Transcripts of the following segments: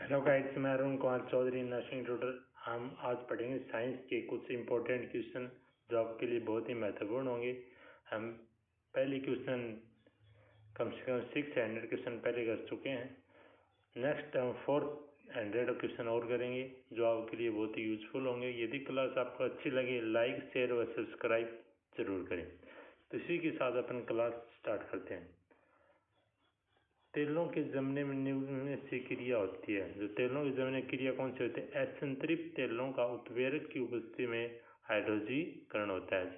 Hello guides, मैं Arun Kumar Chaudhary, nursing tutor. हम आज पढ़ेंगे साइंस के कुछ इंपॉर्टेंट क्वेश्चन जो आपके लिए बहुत ही महत्वपूर्ण होंगे। हम पहले क्वेश्चन कम से कम 600 क्वेश्चन पहले कर चुके हैं। नेक्स्ट हम 400 क्वेश्चन और करेंगे जो आपके लिए बहुत ही यूजफुल होंगे। यदि क्लास आपको अच्छी लगे, लाइक, शेयर व सब्सक्राइब जरूर करें। तो इसी के साथ अपन क्लास स्टार्ट करते हैं। तेलों के जमने में निम्न में से क्रिया होती है। जो तेलों के जमने की क्रिया कौन सी होती है? असंतृप्त तेलों का उत्प्रेरक की उपस्थिति में हाइड्रोजीकरण होता है।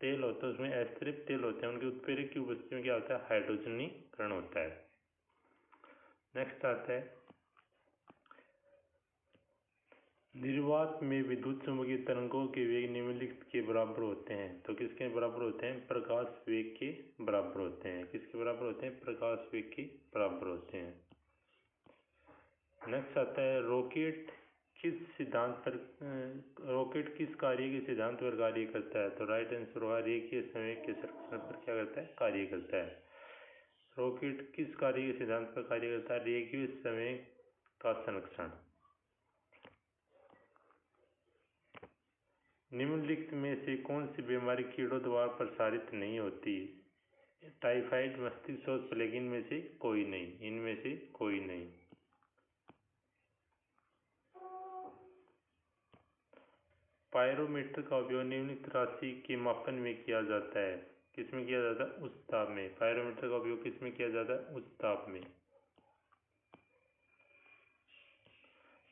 तेल होते हैं उसमें असंतृप्त तेल होते हैं, उनके उत्प्रेरक की उपस्थिति में क्या होता है? हाइड्रोजनीकरण होता है। नेक्स्ट आता है, निर्वात में विद्युत चुंबकीय तरंगों के वेग निम्नलिखित के बराबर होते हैं। तो किसके बराबर होते हैं? प्रकाश वेग के बराबर होते हैं। किसके बराबर होते हैं? प्रकाश वेग के बराबर होते हैं। नेक्स्ट आता है, रॉकेट किस कार्य के सिद्धांत पर कार्य करता है? तो राइट आंसर होगा रेखीय संवेग के संरक्षण पर क्या करता है? कार्य करता है। रॉकेट किस कार्य के सिद्धांत पर कार्य करता है? रेखीय संवेग का संरक्षण। निम्नलिखित में से कौन सी बीमारी कीड़ों द्वारा प्रसारित नहीं होती? टाइफाइड, मस्तिष्क शोथ, प्लेग। इनमें से कोई नहीं। इनमें से कोई नहीं। पायरोमीटर का उपयोग निम्नलिखित राशि के मापन में किया जाता है। किसमें किया जाता है? उच्च ताप में। पायरोमीटर का उपयोग किसमें किया जाता है? उच्च ताप में।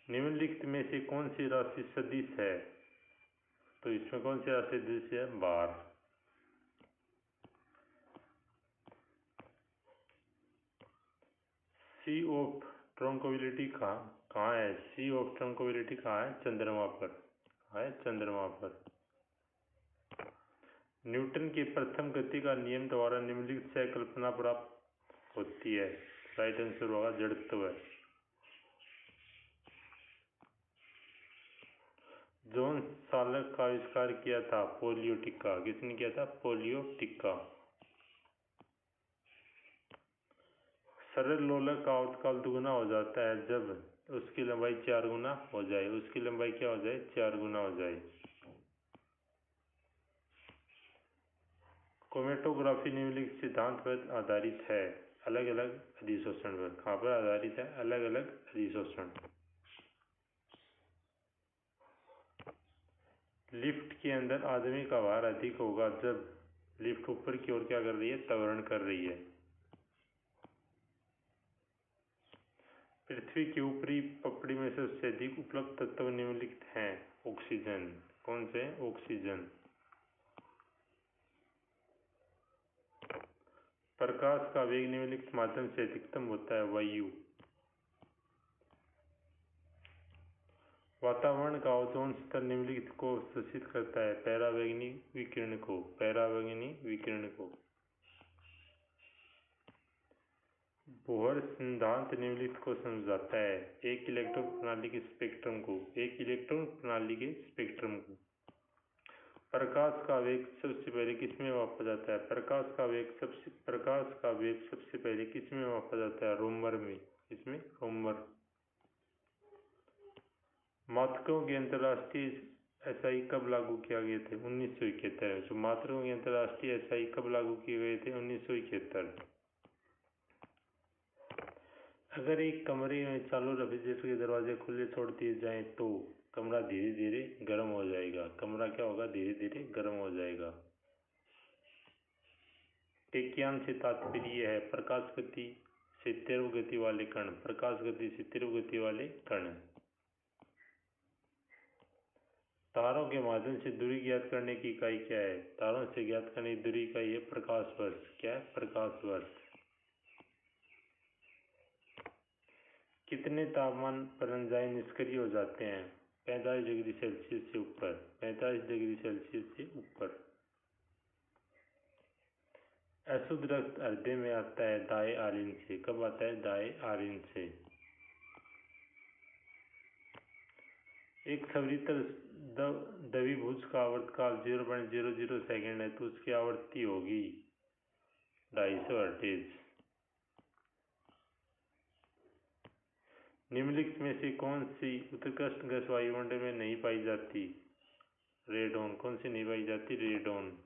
निम्नलिखित में से कौन सी राशि सदिश है? तो इसमें कौन सी राशि सदिश है? बार। सी ऑफ ट्रंक्विलिटी कहाँ है? सी ऑफ ट्रंक्विलिटी कहाँ है? चंद्रमा पर है। चंद्रमा पर। न्यूटन के प्रथम गति का नियम द्वारा निम्नलिखित से कल्पना प्राप्त होती है। राइट आंसर होगा जड़त्व। जॉन साल्क का आविष्कार किया था? पोलियो टिक्का। किसने किया था? पोलियो टिक्का। सरल लोलक का आवर्तकाल दुगुना हो जाता है जब उसकी लंबाई 4 गुना हो जाए। उसकी लंबाई क्या हो जाए? 4 गुना हो जाए। क्रोमेटोग्राफी निम्नलिखित सिद्धांत पर आधारित है। अलग अलग अधिशोषण पर। कहाँ पर आधारित है? अलग अलग अधिशोषण। लिफ्ट के अंदर आदमी का भार अधिक होगा जब लिफ्ट ऊपर की ओर क्या कर रही है? त्वरण कर रही है। पृथ्वी की ऊपरी पपड़ी में सबसे अधिक उपलब्ध तत्व निम्नलिखित हैं। ऑक्सीजन। कौन से? ऑक्सीजन। प्रकाश का वेग निम्नलिखित माध्यम से अधिकतम होता है। वायु। वातावरण का ओजोन स्तर निम्नलिखित को शोषित करता है। पराबैंगनी विकिरण को। पराबैंगनी विकिरण को। बोहर सिद्धांत निम्नलिखित को समझाता है। एक इलेक्ट्रॉन प्रणाली के स्पेक्ट्रम को। एक इलेक्ट्रॉन प्रणाली के स्पेक्ट्रम को। प्रकाश का वेग सबसे पहले किसमें मापा जाता है? प्रकाश का वेग सबसे पहले किसमें मापा जाता है? रोमर में। इसमें रोमर। मात्रकों के अंतर्राष्ट्रीय एसआई कब लागू किया गए थे? 1971। जो मात्रकों के अंतर्राष्ट्रीय एसआई कब लागू किए गए थे? 1971। अगर एक कमरे में चालू रेफ्रिजरेटर के दरवाजे खुले छोड़ दिए जाएं तो कमरा धीरे धीरे गर्म हो जाएगा। कमरा क्या होगा? धीरे धीरे गर्म हो जाएगा। टेकियान से तात्पर्य है प्रकाश गति से तीव्र गति वाले कण। प्रकाश गति से तीव्र गति वाले कण। तारों के माध्यम से दूरी ज्ञात करने की इकाई क्या है? तारों से ज्ञात करने की दूरी इकाई है प्रकाश वर्ष। क्या है? प्रकाश वर्ष। कितने तापमान पर एंजाइम निष्क्रिय हो जाते हैं? 45 डिग्री सेल्सियस से ऊपर। 45 डिग्री सेल्सियस से ऊपर। अशुद्ध रक्त हृदय में आता है दाएं आर्यन से। कब आता है? दाएं आर्यन से। एक सवरित्र द्विभुज का आवर्तकाल 0.00 सेकेंड है तो उसकी आवृत्ति होगी 250 हर्ट्ज। निम्नलिखित में से कौन सी उत्कृष्ट गैस वायुमंडल में नहीं पाई जाती? रेडॉन। कौन सी नहीं पाई जाती? रेडॉन।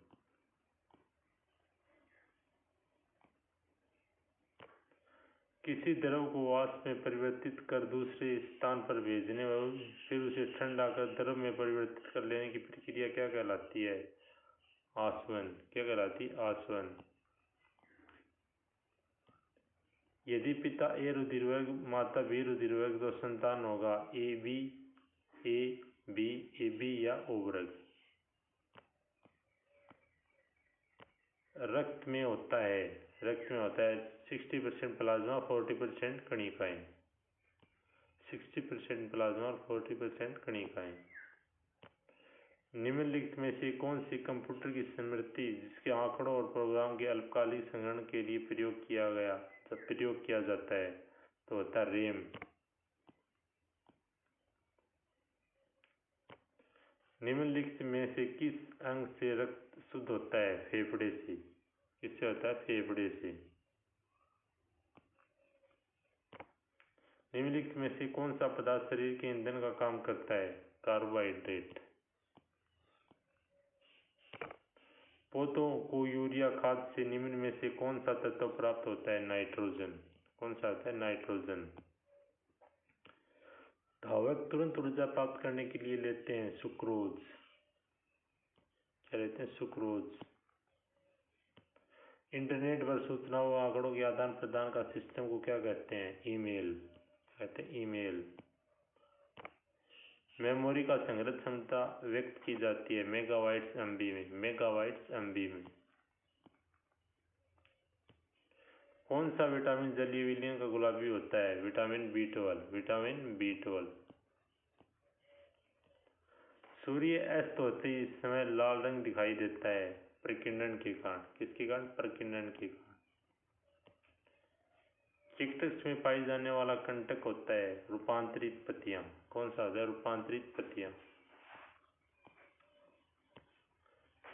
किसी द्रव को वाष्प में परिवर्तित कर दूसरे स्थान पर भेजने व फिर उसे ठंडा कर द्रव में परिवर्तित कर लेने की प्रक्रिया क्या कहलाती है? आसवन। क्या कहलाती? आसवन। यदि पिता ए रुधिर वर्ग माता बी रुधिर वर्ग तो संतान होगा ए बी या ओ वर्ग। रक्त में होता है 60% प्लाज्मा 40% कणिकाएं। 60% प्लाज्मा और 40% कणिकाएं। निम्नलिखित में से कौन सी कंप्यूटर की स्मृति जिसके आंकड़ों और प्रोग्राम के अल्पकालिक संग्रहण के लिए प्रयोग किया जाता है? तो होता है रैम। निम्नलिखित में से किस अंग से रक्त शुद्ध होता है? फेफड़े से। किससे होता है? फेफड़े से। निम्नलिखित में से कौन सा पदार्थ शरीर के ईंधन का काम करता है? कार्बोहाइड्रेट। पौधों को यूरिया खाद से निम्न में से कौन सा तत्व प्राप्त होता है? नाइट्रोजन। कौन सा होता है? नाइट्रोजन। धावक तुरंत ऊर्जा प्राप्त करने के लिए लेते हैं सुक्रोज। क्या लेते हैं? सुक्रोज। इंटरनेट पर सूचनाओं व आंकड़ों के आदान प्रदान का सिस्टम को क्या कहते हैं? ईमेल। कहते हैं ईमेल। मेमोरी का संग्रह क्षमता व्यक्त की जाती है मेगाबाइट्स एमबी में। मेगाबाइट्स एमबी में। कौन सा विटामिन जलीय विलयन का गुलाबी होता है? Vitamin B12। Vitamin B12। सूर्य अस्त होते ही इस समय लाल रंग दिखाई देता है प्रकीर्णन के कारण। किसके कारण? प्रकीर्णन के कारण। चिकित्सक में पाई जाने वाला कंटक होता है रूपांतरित पत्तियां। कौन सा होता है? रूपांतरित पत्तियां।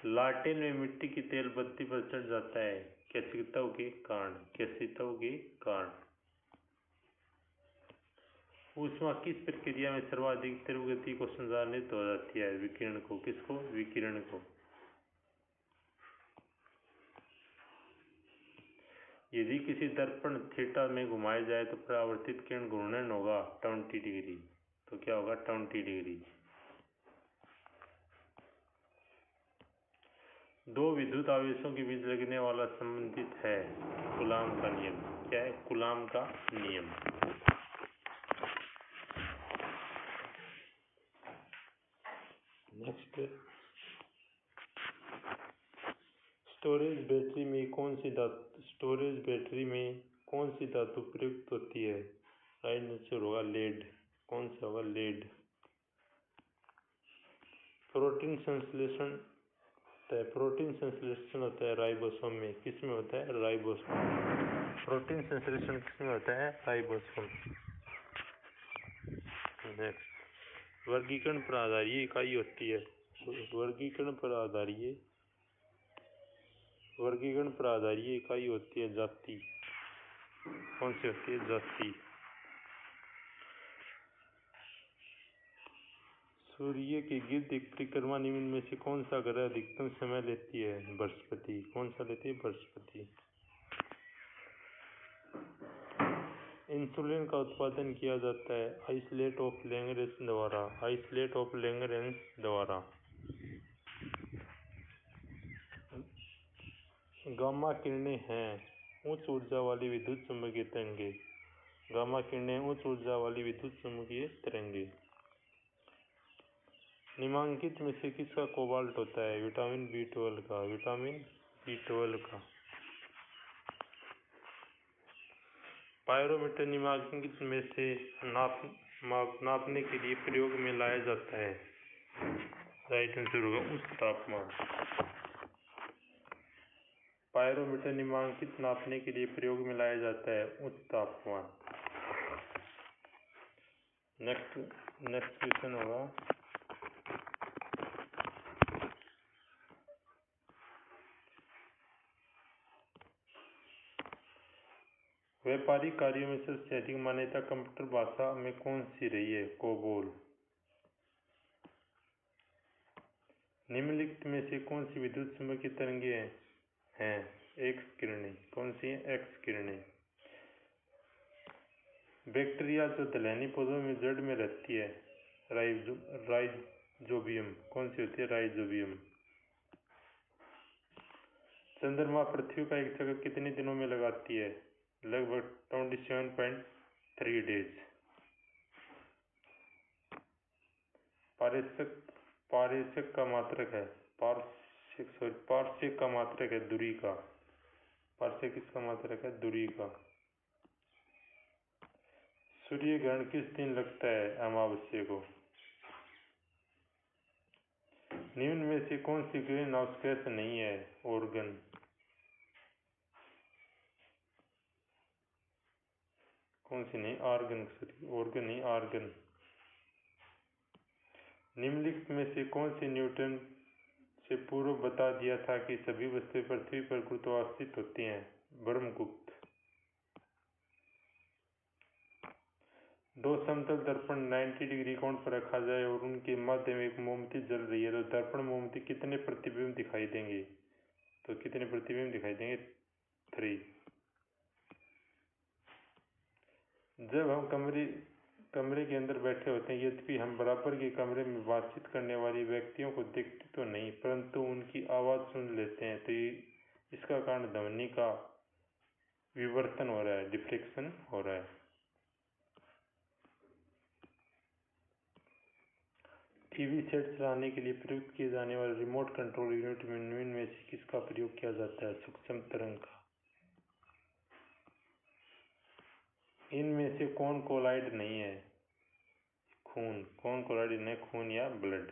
लाटेन में मिट्टी की तेल बत्ती पर चढ़ जाता है केशिकाओं के कारण। केशिकाओं के कारण। ऊष्मा किस प्रक्रिया में सर्वाधिक तीव्र गति को संचालित हो जाती है? विकिरण को। किसको? विकिरण को। यदि किसी दर्पण थीटा में घुमाया जाए तो परावर्तित किरण घूर्णन होगा 20 डिग्री। तो क्या होगा? 20 डिग्री। दो विद्युत आवेशों के बीच लगने वाला संबंधित है कूलाम का नियम। क्या है? कूलाम का नियम। नेक्स्ट, स्टोरेज बैटरी में कौन सी धातु प्रयुक्त होती है? राइट आंसर होगा लेड। कौन सा होगा? लेड। प्रोटीन संश्लेषण होता है राइबोसोम में। किस में होता है? राइबोसोम। प्रोटीन संश्लेषण किस में होता है? राइबोसोम। नेक्स्ट, वर्गीकरण पर आधारित इकाई होती है। वर्गीकरण पर आधारित इकाई होती है जाति। कौन सी होती है? जाति। सूर्य के गिर्द एक परिक्रमा निम्न में से कौन सा ग्रह अधिकतम समय लेती है? बृहस्पति। कौन सा लेती है? बृहस्पति। इंसुलिन का उत्पादन किया जाता है आइसोलेट ऑफ लैंगरेंस द्वारा। आइसोलेट ऑफ लैंगरेंस द्वारा। गामा किरणें हैं उच्च ऊर्जा वाली विद्युत चुम्बकीय तरंगे। गामा किरणें उच्च ऊर्जा वाली विद्युत चुम्बकीय तरंगे। निम्नलिखित में से किसका कोबाल्ट होता है? विटामिन B12 का। विटामिन B12 का। पायरोमीटर निम्नलिखित में से नापने के लिए प्रयोग में लाया जाता है? राइट आंसर होगा उच्च तापमान। पायरोमीटर निम्नलिखित नापने के लिए प्रयोग में लाया जाता है? उच्च तापमान। नेक्स्ट क्वेश्चन होगा, व्यापारिक कार्यों में सबसे अधिक मान्यता कंप्यूटर भाषा में कौन सी रही है? कोबोल। निम्नलिखित में से कौन सी विद्युत चुम्बकीय तरंगें हैं? एक्स किरणें। कौन सी है? एक्स किरणें। बैक्टीरिया जो दलहनी पौधों में जड़ में रहती है, राइजोबियम। कौन सी होती है? राइजोबियम। चंद्रमा पृथ्वी का एक चक्कर कितने दिनों में लगाती है? लगभग 27.3 डेज। पारस्यक का मात्रक है पारस्यक का मात्रक है दूरी का। पारस्यक किसका मात्रक है? दूरी का। सूर्य ग्रहण किस दिन लगता है? अमावस्या को। निम्न में से कौन सी ग्रीन हाउस गैस नहीं है? ऑर्गन। कौन सी नहीं? आर्गन। ऑर्गन नहीं, आर्गन। निम्नलिखित में से कौन सी न्यूटन से पूर्व बता दिया था कि सभी वस्तुएं पृथ्वी पर गुरुत्वाकर्षित होती हैं? ब्रह्मगुप्त। दो समतल दर्पण 90 डिग्री कोण पर रखा जाए और उनके मध्य में एक मोमबत्ती जल रही है, तो दर्पण मोमबत्ती कितने प्रतिबिंब दिखाई देंगे? तो कितने प्रतिबिंब दिखाई देंगे? 3। जब हम कमरे के अंदर बैठे होते हैं, यद्यपि हम बराबर के कमरे में बातचीत करने वाले व्यक्तियों को देखते तो नहीं, परंतु उनकी आवाज सुन लेते हैं, तो इसका कारण ध्वनि का विवर्तन हो रहा है, डिफ्लेक्शन हो रहा है। टीवी सेट चलाने के लिए प्रयुक्त किए जाने वाले रिमोट कंट्रोल यूनिट में निम्न में से किसका प्रयोग किया जाता है? सूक्ष्म तरंग का। इनमें से कौन कोलाइड नहीं है? खून। कौन कोलाइड नहीं? खून या ब्लड।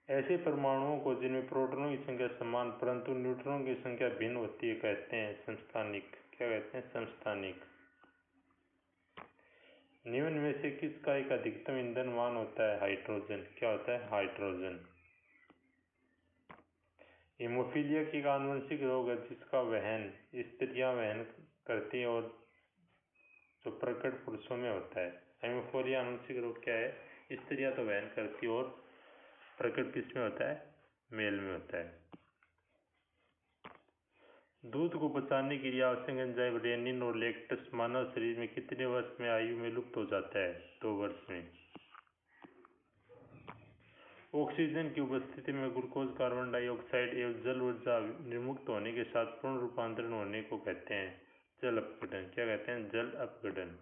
ऐसे परमाणुओं को जिनमें प्रोटॉनों की संख्या समान परंतु न्यूट्रॉनों की संख्या भिन्न होती है कहते हैं समस्थानिक। क्या कहते हैं? समस्थानिक। निम्न में से किसका एक अधिकतम ईंधन मान होता है? हाइड्रोजन। क्या होता है? हाइड्रोजन। हीमोफीलिया की एक आनुवंशिक रोग है जिसका वहन स्त्रियां वहन करती हैं और जो प्रकट पुरुषों में होता है। हीमोफीलिया आनुवंशिक रोग क्या है? स्त्रियां तो वहन करती और प्रकट किस में होता है? मेल में होता है। दूध को पचाने के लिए आवश्यक एंजाइम रेनिन और लैक्टस मानव शरीर में कितने वर्ष में आयु में लुप्त हो जाता है? 2 वर्ष में। ऑक्सीजन की उपस्थिति में ग्लूकोज, कार्बन डाइऑक्साइड एवं जल ऊर्जा निर्मुक्त होने के साथ पूर्ण रूपांतरण होने को कहते हैं जल अपघटन। क्या कहते हैं? जल अपघटन।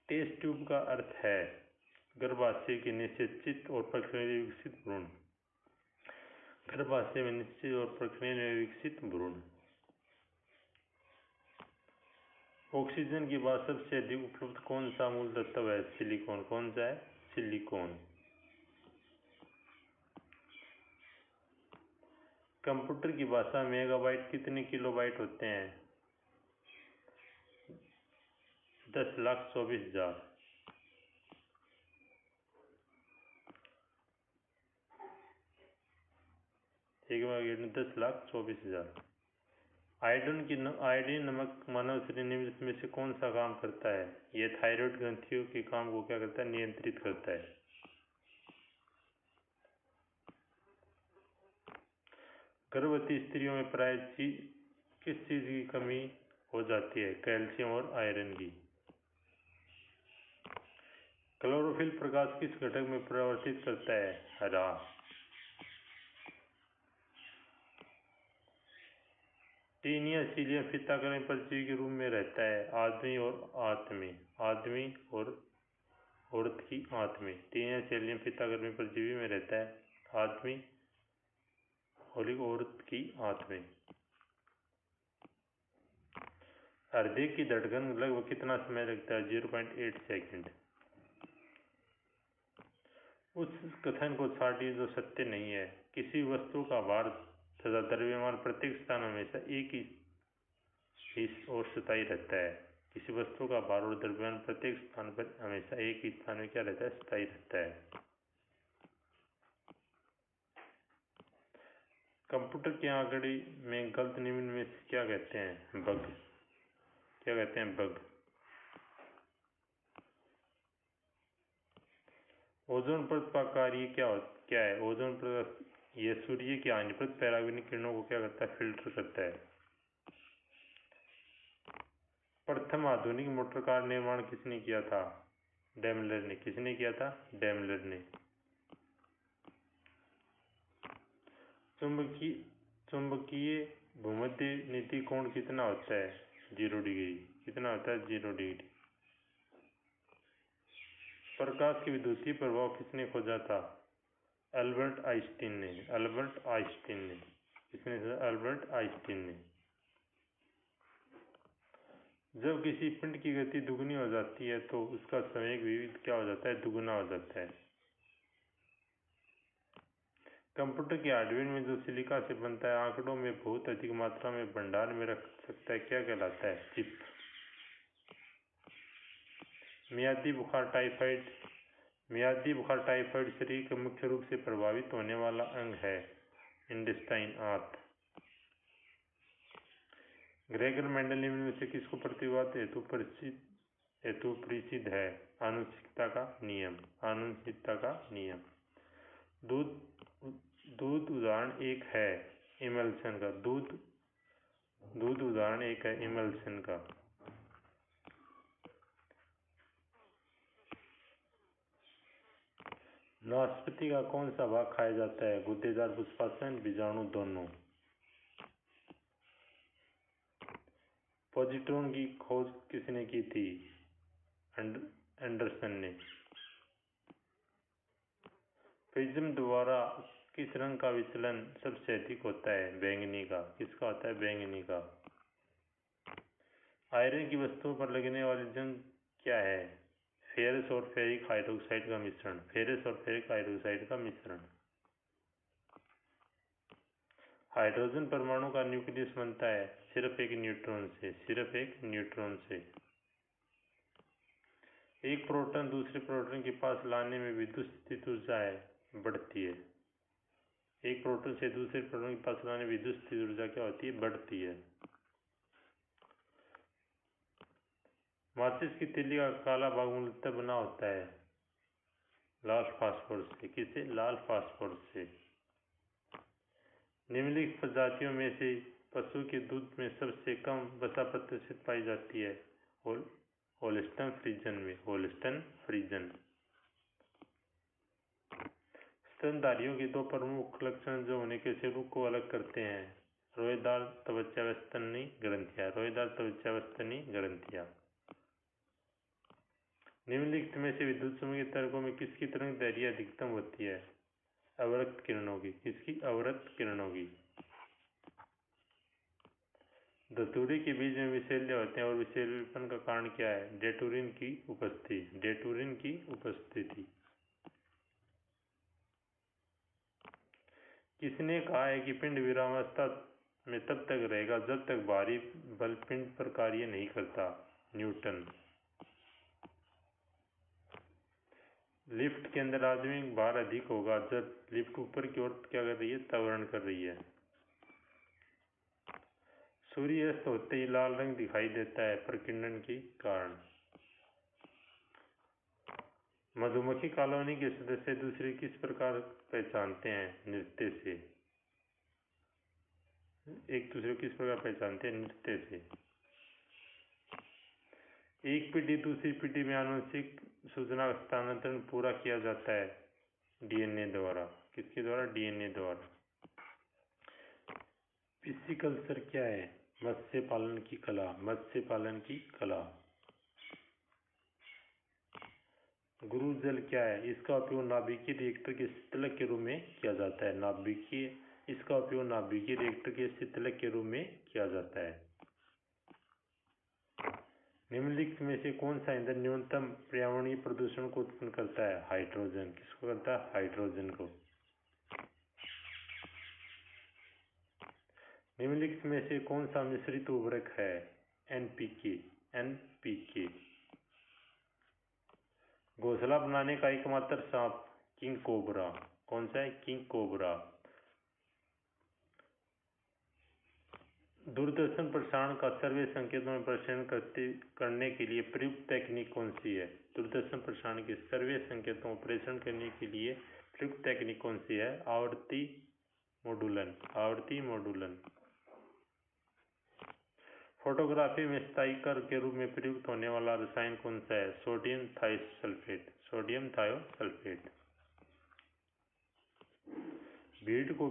टेस्ट ट्यूब का अर्थ है गर्भाशय के निश्चित और प्रक्रिया में विकसित भ्रूण। गर्भाशय में निश्चित और प्रक्रिया में विकसित भ्रूण। ऑक्सीजन के बाद सबसे अधिक उपलब्ध कौन सा मूल तत्व है? सिलिकॉन। कौन सा है? सिलिकॉन। कंप्यूटर की भाषा में मेगाबाइट कितने किलोबाइट होते हैं? 10,24,000। एक मेगाबाइट में 10,24,000। आयोडीन नमक मानव शरीर में से कौन सा काम करता है? यह थायराइड ग्रंथियों के काम को क्या करता है? नियंत्रित करता है। गर्भवती स्त्रियों में प्राय किस चीज की कमी हो जाती है? कैल्शियम और आयरन की। क्लोरोफिल प्रकाश किस घटक में परिवर्तित करता है? हरा। टीनिया सीलियम फिताकरण परजीवी के रूप में रहता है आदमी और आंत में। आदमी और औरत की आंत में। टीनिया सीलियम फिताकरण परजीवी में रहता है आदमी और औरत की आंत में। हृदय की धड़कन लगभग कितना समय लगता है? 0.8 सेकंड। उस कथन को छाटिए जो सत्य नहीं है। किसी वस्तु का भार तथा द्रव्यमान प्रत्येक स्थान हमेशा एक ही और स्थायी रहता है। किसी वस्तु का भार और द्रव्यमान प्रत्येक स्थान पर हमेशा एक ही स्थान में क्या रहता है? स्थायी रहता है। कंप्यूटर के आंकड़े में गलत निम्न में से क्या कहते हैं? बग। क्या कहते हैं? बग। ओजोन परत का कार्य क्या है? ओजोन परत यह सूर्य की हानिप्रद पराबैंगनी किरणों को क्या करता है? फिल्टर करता है। प्रथम आधुनिक मोटर कार निर्माण किसने किया था? डेमलर ने। किसने किया था? डेमलर ने। चुंबकीय भूमध्य नीति कोण कितना होता है? 0 डिग्री। कितना होता है? 0 डिग्री। प्रकाश के विद्युतीय प्रभाव किसने खोजा था? अल्बर्ट आइंस्टीन ने। अल्बर्ट आइंस्टीन ने। किसने? अल्बर्ट आइंस्टीन ने। जब किसी पिंड की गति दुगनी हो जाती है तो उसका संवेग भी क्या हो जाता है? दुगुना हो जाता है। कंप्यूटर के हार्डवेयर में जो सिलिका से बनता है, आंकड़ों में बहुत अधिक मात्रा में भंडार में रख सकता है, क्या कहलाता है? चिप। मियादी बुखार टाइफाइड शरीर का मुख्य रूप से प्रभावित होने वाला अंग है। इंटेस्टाइन, आंत। ग्रेगर मेंडल निम्न में से किसको प्रतिवाद हेतु परिचित है? आनुवंशिकता का नियम। आनुवंशिकता का नियम। दूध उदाहरण एक है इमल्शन का। दूध उदाहरण एक है इमल्शन का। नाशपाती का कौन सा भाग खाया जाता है? गूदेदार पुष्पासन, बीजाणु, दोनों। पॉजिट्रॉन की खोज किसने की थी? एंडरसन ने। प्रिज्म द्वारा किस रंग का विचलन सबसे अधिक होता है? बैंगनी का। किसका होता है? बैंगनी का। आयरन की वस्तुओं पर लगने वाली जंग क्या है? फेरस और फेरिक हाइड्रोक्साइड का मिश्रण। फेरस और फेरिक हाइड्रोक्साइड का मिश्रण। हाइड्रोजन परमाणु का न्यूक्लियस बनता है सिर्फ एक न्यूट्रॉन से। सिर्फ एक न्यूट्रॉन से। एक प्रोटॉन दूसरे प्रोटॉन के पास लाने में विद्युत स्थिति ऊर्जा है बढ़ती है। एक प्रोटॉन से दूसरे प्रोटॉन के पास लाने में विद्युत स्थिति ऊर्जा क्या होती है? बढ़ती है। माचिस की तीली का काला भाग मूलतः बना होता है लाल फास्फोरस से। किससे? लाल फास्फोरस से। निम्नलिखित प्रजातियों में से पशु के दूध में सबसे कम वसा प्रतिशत पाई जाती है? होल्स्टन फ्रीजन में। होल्स्टन फ्रीजन। स्तनधारियों के दो प्रमुख लक्षण जो उन्हें के शरीर को अलग करते हैं: रोएदार त्वचा व स्तनी ग्रंथियां। रोएदार त्वचा व स्तनी ग्रंथियां। निम्नलिखित में से विद्युत चुम्बकीय तरंगों में किसकी तरंग दैर्घ्य अधिकतम होती है? अवरक्त किरणों की। किसकी? अवरक्त किरणों की। धतूरे के बीज में विषैले होते हैं और विषैलेपन का कारण क्या है? डेटुरिन की उपस्थिति। डेटुरिन की उपस्थिति। किसने कहा है कि पिंड विरामावस्था में तब तक रहेगा जब तक भारी बल पिंड पर कार्य नहीं करता? न्यूटन। लिफ्ट के अंदर आदमी भार अधिक होगा जब लिफ्ट ऊपर की ओर क्या कर रही है? त्वरण कर रही है। सूर्य अस्त होते ही लाल रंग दिखाई देता है प्रकीर्णन के कारण। मधुमक्खी कॉलोनी के सदस्य दूसरे किस प्रकार पहचानते हैं? नृत्य से। एक दूसरे को किस प्रकार पहचानते हैं? नृत्य से। एक पीढ़ी दूसरी पीढ़ी में आनुवंशिक सूचना स्थानांतरण पूरा किया जाता है डीएनए द्वारा। किसके द्वारा? डीएनए द्वारा। पिस्सीकल्चर क्या है? मत्स्य पालन की कला। मत्स्य पालन की कला। गुरु जल क्या है? इसका उपयोग नाभिकीय रिएक्टर के शीतलक के रूप में किया जाता है। इसका उपयोग नाभिकीय रिएक्टर के शीतलक के रूप में किया जाता है। निम्नलिखित में से कौन सा ईंधन न्यूनतम पर्यावरणीय प्रदूषण को उत्पन्न करता है? हाइड्रोजन। किसको करता है? हाइड्रोजन को। निम्नलिखित में से कौन सा मिश्रित उर्वरक है? एनपीके। एनपीके। घोंसला बनाने का एकमात्र सांप किंग कोबरा। कौन सा है? King cobra. दूरदर्शन प्रसारण का सर्वे संकेतों में प्रसारण करने के लिए प्रयुक्त तकनीक कौन सी है? दूरदर्शन प्रसारण के सर्वे संकेतों को प्रेषण करने के लिए प्रयुक्त तकनीक कौन सी है? आवर्ती मॉड्यूलन। आवर्ती मॉड्यूलन। फोटोग्राफी में स्थायीकर के रूप में प्रयुक्त होने वाला रसायन कौन सा है? Sodium thiosulphate. Sodium thiosulphate. भीड़ को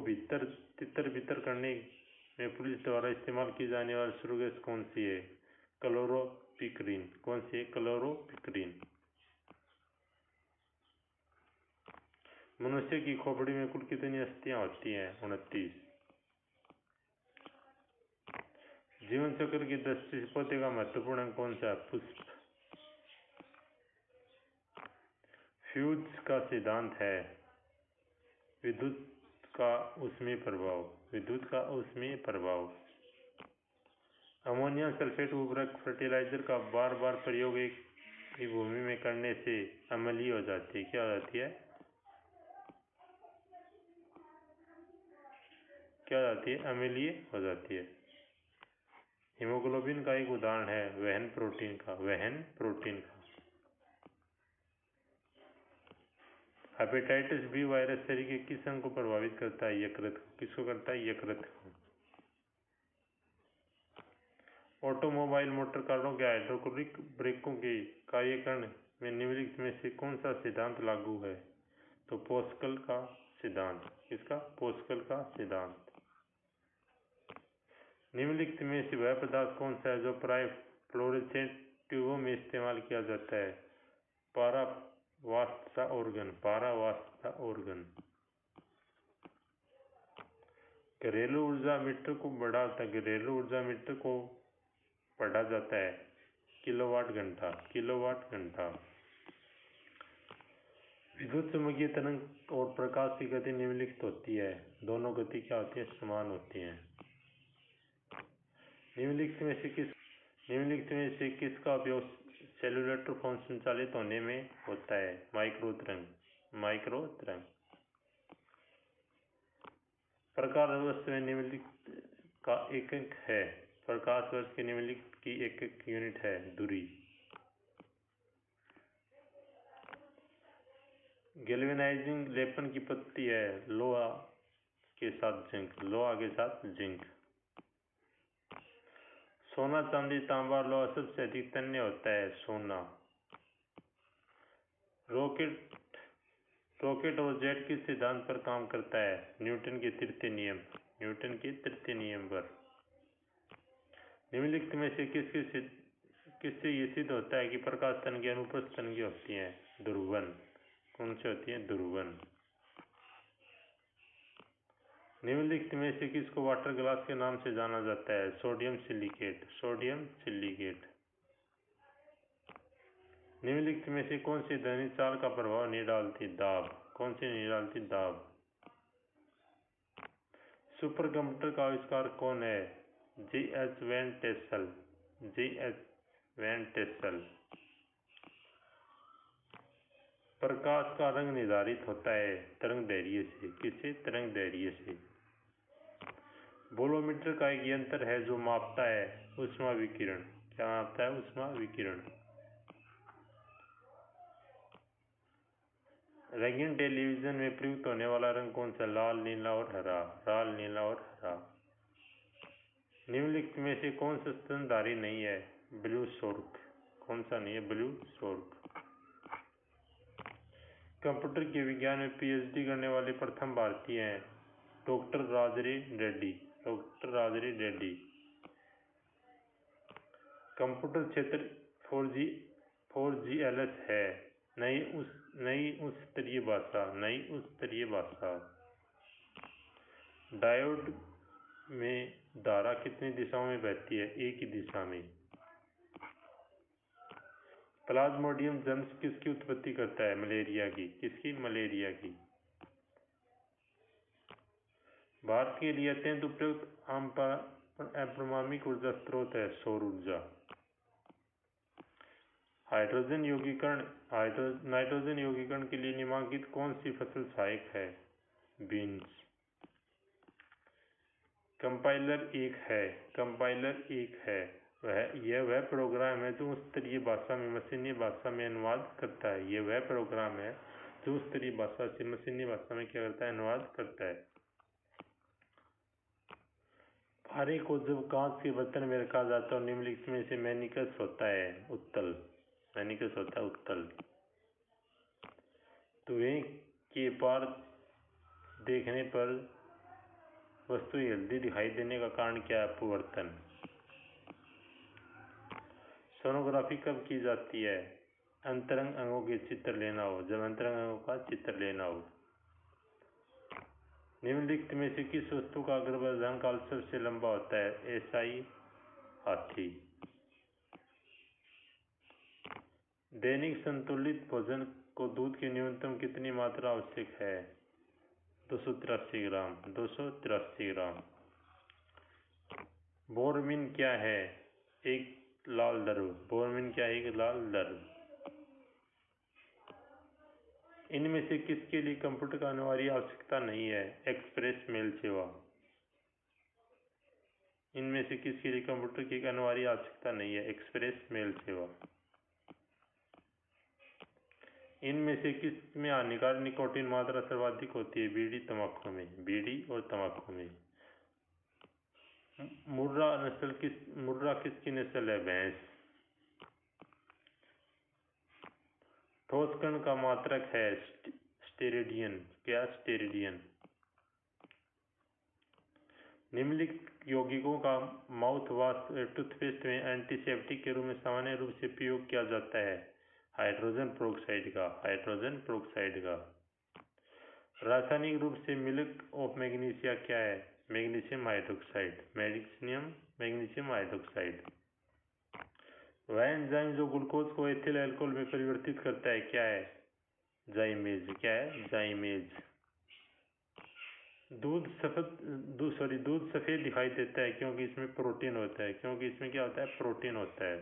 तितर बितर करने में पुलिस द्वारा इस्तेमाल की जाने वाली सुरगैस कौन सी है? क्लोरोपिक्रीन। कौन सी है? क्लोरोपिक्रीन। मनुष्य की खोपड़ी में कुल कितनी अस्थियां होती हैं? 29। जीवन चक्र की दृष्टि से पौधे का महत्वपूर्ण अंग कौन सा है? पुष्प। फ्यूज का सिद्धांत है विद्युत का ऊष्मीय प्रभाव। विद्युत का ऊष्मीय प्रभाव। अमोनियम सल्फेट उर्वरक फर्टिलाइजर का बार बार प्रयोग एक ही भूमि में करने से अम्लीय हो जाती है। क्या हो जाती है? क्या हो जाती है? अम्लीय हो जाती है। हीमोग्लोबिन का एक उदाहरण है वहन प्रोटीन का। वहन प्रोटीन का। हेपेटाइटिस बी वायरस शरीर के किस अंग को प्रभावित करता है? यकृत को। किसको करता है? यकृत को। ऑटोमोबाइल मोटर कारों के हाइड्रोलिक ब्रेकों के कार्यकरण में निम्नलिखित में से कौन सा सिद्धांत लागू है? तो पास्कल का सिद्धांत। किसका? पास्कल का सिद्धांत। निम्नलिखित में से वह पदार्थ कौन सा है जो प्राय फ्लोरेसेंट ट्यूबों में इस्तेमाल किया जाता है? परावास्ता ऑर्गन। परावास्ता ऑर्गन। घरेलू ऊर्जा मीटर को बढ़ाता है। घरेलू ऊर्जा मीटर को पढ़ा जाता है किलोवाट घंटा। किलोवाट घंटा। विद्युत चुम्बकीय तरंग और प्रकाश की गति निम्नलिखित होती है। दोनों गति क्या होती है? समान होती है। निम्नलिखित में से किसका उपयोग सेलुलर फोन संचालित होने में होता है? माइक्रो तरंग। माइक्रो तरंग। प्रकाश वर्ष में निम्नलिखित का एकक है। प्रकाश वर्ष के निम्नलिखित की एकक यूनिट है दूरी। गैल्वेनाइजिंग लेपन की पद्धति है लोहा के साथ जिंक। लोहा के साथ जिंक। सोना चांदी तांबा लोहा सबसे अधिक तन्य होता है? सोना। रॉकेट और जेट किस सिद्धांत पर काम करता है? न्यूटन के तृतीय नियम। न्यूटन के तृतीय नियम पर। निम्नलिखित में से किससे ये सिद्ध होता है कि प्रकाश तंगे अनुप्रस्थ तंगे होती हैं? ध्रुवन। कौन सी होती है? ध्रुवन। निम्नलिखित में से किसको वाटर ग्लास के नाम से जाना जाता है? Sodium silicate. Sodium silicate. निम्नलिखित में से कौन सी ध्वनि चाल का प्रभाव नहीं डालती? दाब। कौन सी नहीं डालती? दाब। सुपर कंप्यूटर का आविष्कार कौन है? J.H. Van Tassel. J.H. Van Tassel. प्रकाश का रंग निर्धारित होता है तरंग दैर्ध्य से। किससे? तरंग दैर्ध्य से। बोलोमीटर का एक यंत्र है जो मापता है ऊष्मा विकिरण। क्या मापता है? ऊष्मा विकिरण। रंगीन टेलीविजन में प्रयुक्त होने वाला रंग कौन सा? लाल नीला और हरा। लाल नीला और हरा। निम्नलिखित में से कौन सा स्तनधारी नहीं है? ब्लू शोर्क। कौन सा नहीं है? ब्लू शोर्क। कंप्यूटर के विज्ञान में पीएचडी करने वाले प्रथम भारतीय हैं doctor Rajouri Reddy. Doctor Rajouri Reddy. Computer क्षेत्र 4GLS है नई उच्च स्तरीय भाषा। नई उच्च स्तरीय भाषा। डायोड में धारा कितनी दिशाओं में बहती है? एक ही दिशा में। प्लाज्मोडियम जर्म्स किसकी उत्पत्ति करता है? मलेरिया की। किसकी? मलेरिया की। भारत के लिए अत्यंत उपयुक्त अपारमाणविक ऊर्जा स्रोत है सौर ऊर्जा। नाइट्रोजन यौगीकरण के लिए नामांकित कौन सी फसल सहायक है? बीन्स। कंपाइलर एक है वह प्रोग्राम है जो उस स्तरीय भाषा में मशीनी भाषा में अनुवाद करता है। यह वह प्रोग्राम है जो उस स्तरीय भाषा से मशीनी भाषा में क्या करता है, अनुवाद करता है। पानी को जब कांच के बर्तन में रखा जाता है और निम्नलिखित में से मैनिकस होता है उत्तल, तो वे के पार देखने पर वस्तु हल्दी दिखाई देने का कारण क्या है, अपवर्तन। सोनोग्राफी कब की जाती है, अंतरंग अंगों के चित्र लेना हो, जब अंतरंग अंगों का चित्र लेना हो। निम्नलिखित में से किस वस्तु का गर्भाधान काल सबसे लंबा होता है, ऐसाई, हाथी। दैनिक संतुलित भोजन को दूध की न्यूनतम कितनी मात्रा आवश्यक है, 283 ग्राम। बोरमिन क्या है, एक लाल द्रव। इनमें से किसके लिए कंप्यूटर का अनिवार्य आवश्यकता नहीं है, एक्सप्रेस मेल सेवा। इनमें से किसके लिए कंप्यूटर की अनिवार्य आवश्यकता नहीं है, एक्सप्रेस मेल सेवा। इनमें से किस में हानिकारक निकोटीन मात्रा सर्वाधिक होती है, बीड़ी और तंबाकू में। मुर्रा किसकी नस्ल है, भैंस। ठोस कण का मात्रक है, स्टेरिडियन। निम्नलिखित यौगिकों का माउथ वॉश टूथपेस्ट में एंटीसेप्टिक के रूप में सामान्य रूप से प्रयोग किया जाता है, हाइड्रोजन प्रोक्साइड का। रासायनिक रूप से मिल्क ऑफ मैग्नीशिया क्या है, मैग्नीशियम हाइड्रोक्साइड। वह एंजाइम जो ग्लूकोज को एथिल अल्कोहल में परिवर्तित करता है क्या है, जाइमेज। दूध सफेद दिखाई देता है क्योंकि इसमें प्रोटीन होता है, प्रोटीन होता है।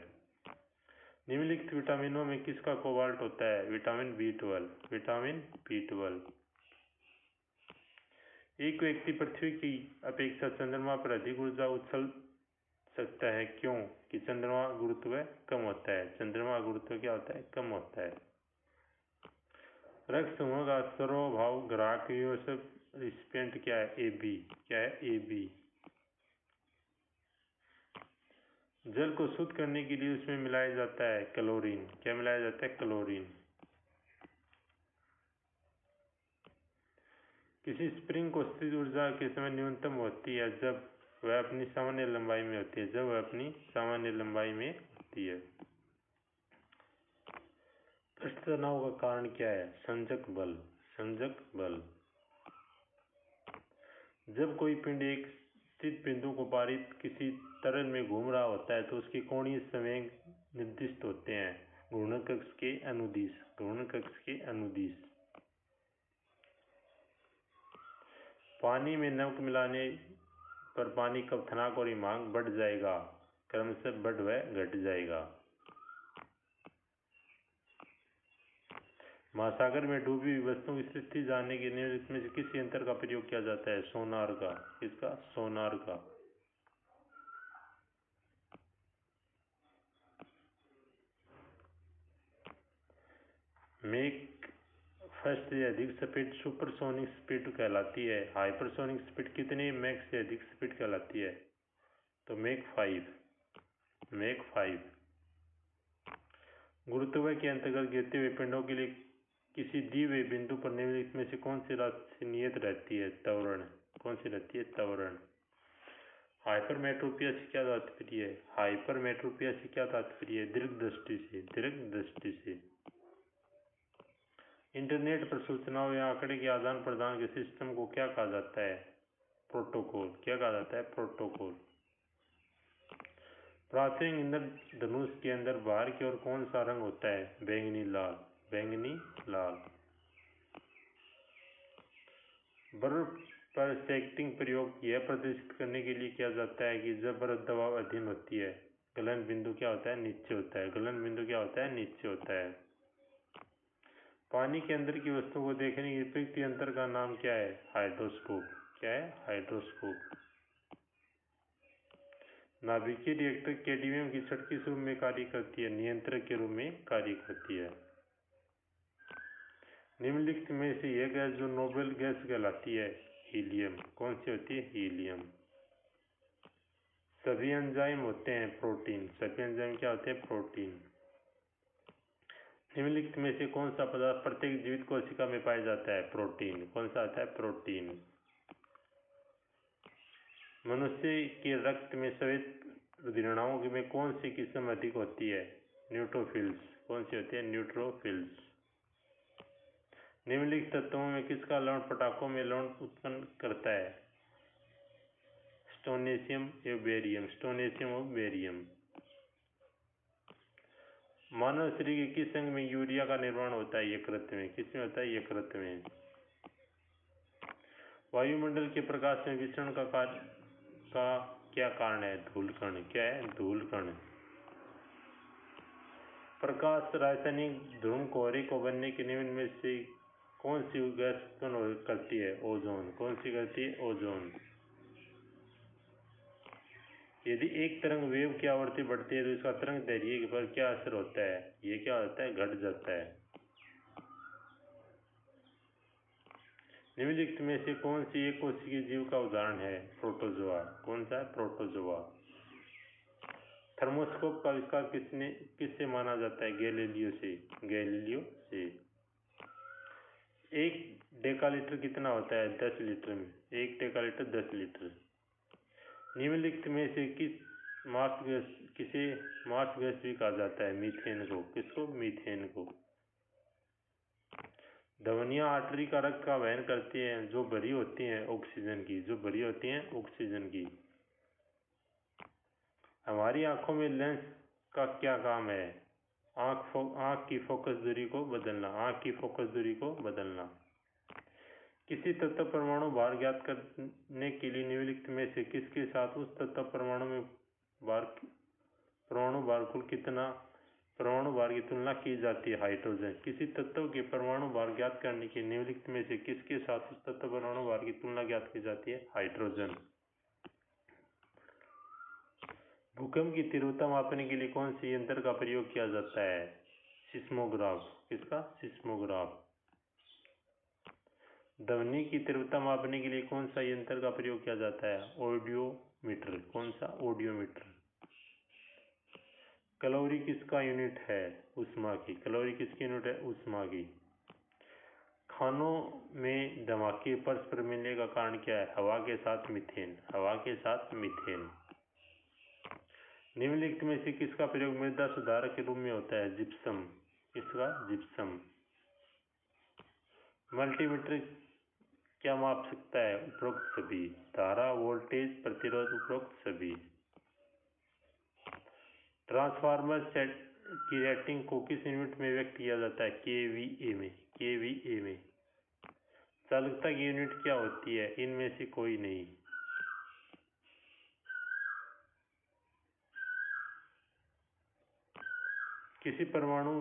निम्नलिखित विटामिनों में किसका कोबाल्ट होता है, विटामिन B12। एक व्यक्ति पृथ्वी की अपेक्षा चंद्रमा पर अधिक ऊर्जा उछल सकता है, क्यों कि चंद्रमा गुरुत्व कम होता है। रक्त समूह का सर्वभाव ग्राहक रिसिपिएंट क्या है, AB। जल को शुद्ध करने के लिए उसमें मिलाया जाता है क्लोरीन, क्लोरीन। किसी स्प्रिंग को स्थिर ऊर्जा के समय न्यूनतम होती है जब वह अपनी सामान्य लंबाई में होती है। पृष्ठ तनाव का कारण क्या है, संजक बल। जब कोई पिंड एक स्थित बिंदु को पारित किसी तरल में घूम रहा होता है तो उसके कोणीय संवेग निर्दिष्ट होते हैं, घूर्णन कक्ष के अनुदिश। पानी में नमक मिलाने पर पानी का क्वथनांक और हिमांक बढ़ जाएगा, क्रमशः बढ़ व घट जाएगा। महासागर में डूबी हुई वस्तुओं की स्थिति जानने के लिए इसमें से किस यंत्र का प्रयोग किया जाता है, सोनार का। मेक फर्स्ट से अधिक स्पीड सुपरसोनिक स्पीड कहलाती है, हाइपरसोनिक स्पीड कितने मैक से अधिक स्पीड कहलाती है, तो मैक 5। गुरुत्व के अंतर्गत गिरते हुए पिंडों के लिए किसी दिए हुए बिंदु पर निम्नलिखित में से कौन सी राशि नियत रहती है, त्वरण। हाइपरमेट्रोपिया से क्या तात्पर्य है, दीर्घदृष्टि से। इंटरनेट पर सूचनाओं या आंकड़े के आदान प्रदान के सिस्टम को क्या कहा जाता है, प्रोटोकॉल। प्राथमिक इंद्रधनुष के अंदर बाहर की ओर कौन सा रंग होता है, बैंगनी लाल। बर्फ पर स्केटिंग प्रयोग यह प्रदर्शित करने के लिए किया जाता है कि जब बर्फ दबाव अधीन होती है, गलन बिंदु क्या होता है, नीचे होता है। पानी के अंदर की वस्तु को देखने के प्रयुक्त यंत्र का नाम क्या है, हाइड्रोस्कोप। नाभिकीय रिएक्टर केडीएम की छड़ किस रूप में कार्य करती है? नियंत्रक के रूप में कार्य करती है। निम्नलिखित में से यह गैस जो नोबेल गैस कहलाती है? हीलियम। कौन सी होती है? हीलियम। सभी एंजाइम होते हैं प्रोटीन। सभी एंजाइम क्या होते हैं? प्रोटीन। निम्नलिखित में से कौन सा पदार्थ प्रत्येक जीवित कोशिका में पाया जाता है? प्रोटीन। कौन सा आता है? प्रोटीन। मनुष्य के रक्त में श्वेत रुधिरणाओं में कौन सी किस्म अधिक होती है? न्यूट्रोफिल्स। कौन सी होती है? न्यूट्रोफिल्स। निम्नलिखित तत्वों में किसका लवण पटाखों में लवण उत्पन्न करता है? स्टोनेशियम या बेरियम। स्टोनेशियम और बेरियम। मानव शरीर के किस अंग में यूरिया का निर्माण होता है? यकृत में। किसमें होता है? यकृत में। वायुमंडल के प्रकाश में विसरण का क्या कारण है? धूलकण। क्या है? धूलकण। प्रकाश रासायनिक ध्रुव कोहरे को बनने के निम्न में से कौन सी गैस उत्पन्न करती है? ओजोन। कौन सी करती है? ओजोन। यदि एक तरंग वेव की आवृत्ति बढ़ती है तो इसका तरंग दैर्घ्य पर क्या असर होता है? ये क्या होता है? घट जाता है। निम्नलिखित में से कौन सी एक कोशिकीय जीव का उदाहरण है? प्रोटोजोआ। कौन सा है? प्रोटोजोआ। थर्मोस्कोप का आविष्कार किससे माना जाता है? गैलीलियो से। गैलीलियो से। एक डेकालीटर कितना होता है? 10 लीटर में। एक डेकालीटर 10 लीटर। निम्नलिखित में से किसे मार्स गैस भी कहा जाता है? मीथेन को। किसको? मीथेन को। धमनियां आर्टरी का रक्त का वहन करती हैं जो भरी होती हैं ऑक्सीजन की। जो भरी होती हैं ऑक्सीजन की। हमारी आंखों में लेंस का क्या काम है? आंख की फोकस दूरी को बदलना। आंख की फोकस दूरी को बदलना। किसी तत्व परमाणु भार ज्ञात करने के लिए निम्नलिखित में से किसके साथ उस तत्व परमाणु भार की तुलना की जाती है? हाइड्रोजन। किसी तत्व के परमाणु भार ज्ञात करने के निम्नलिखित में से किसके साथ उस तत्व परमाणु भार की तुलना ज्ञात की जाती है? हाइड्रोजन। भूकंप की तीव्रता मापने के लिए कौन से यंत्र का प्रयोग किया जाता है? सिस्मोग्राफ। किसका? सिस्मोग्राफ। ध्वनि की तीव्रता मापने के लिए कौन सा यंत्र का प्रयोग किया जाता है? ऑडियोमीटर। कौन सा? ऑडियोमीटर। कैलोरी किसका यूनिट है? ऊष्मा की। कैलोरी किसकी यूनिट है? ऊष्मा की। खानों में धमाके परस्पर मिलने का कारण क्या है? हवा के साथ मीथेन। हवा के साथ मीथेन। निम्नलिखित में से किसका प्रयोग मृदा सुधारक के रूप में होता है? जिप्सम। किसका? जिप्सम। मल्टीमीटर क्या माप सकता है? उपरोक्त सभी। धारा, वोल्टेज, प्रतिरोध, उपरोक्त सभी। ट्रांसफार्मर सेट की रेटिंग को किस यूनिट में व्यक्त किया जाता है? केवीए में। केवीए में। चालकता की यूनिट क्या होती है? इनमें से कोई नहीं। किसी परमाणु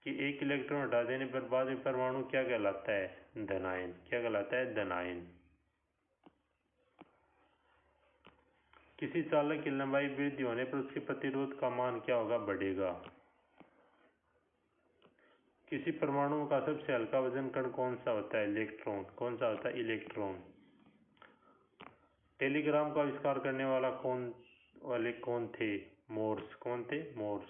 की एक इलेक्ट्रॉन हटा देने पर बाद में परमाणु क्या कहलाता है? धनायन। क्या कहलाता है? धनायन। किसी चालक की लंबाई वृद्धि होने पर उसके प्रतिरोध का मान क्या होगा? बढ़ेगा। किसी परमाणु का सबसे हल्का वजन कण कौन सा होता है? इलेक्ट्रॉन। कौन सा होता है? इलेक्ट्रॉन। टेलीग्राम का आविष्कार करने वाले कौन थे? मोर्स। कौन थे? मोर्स।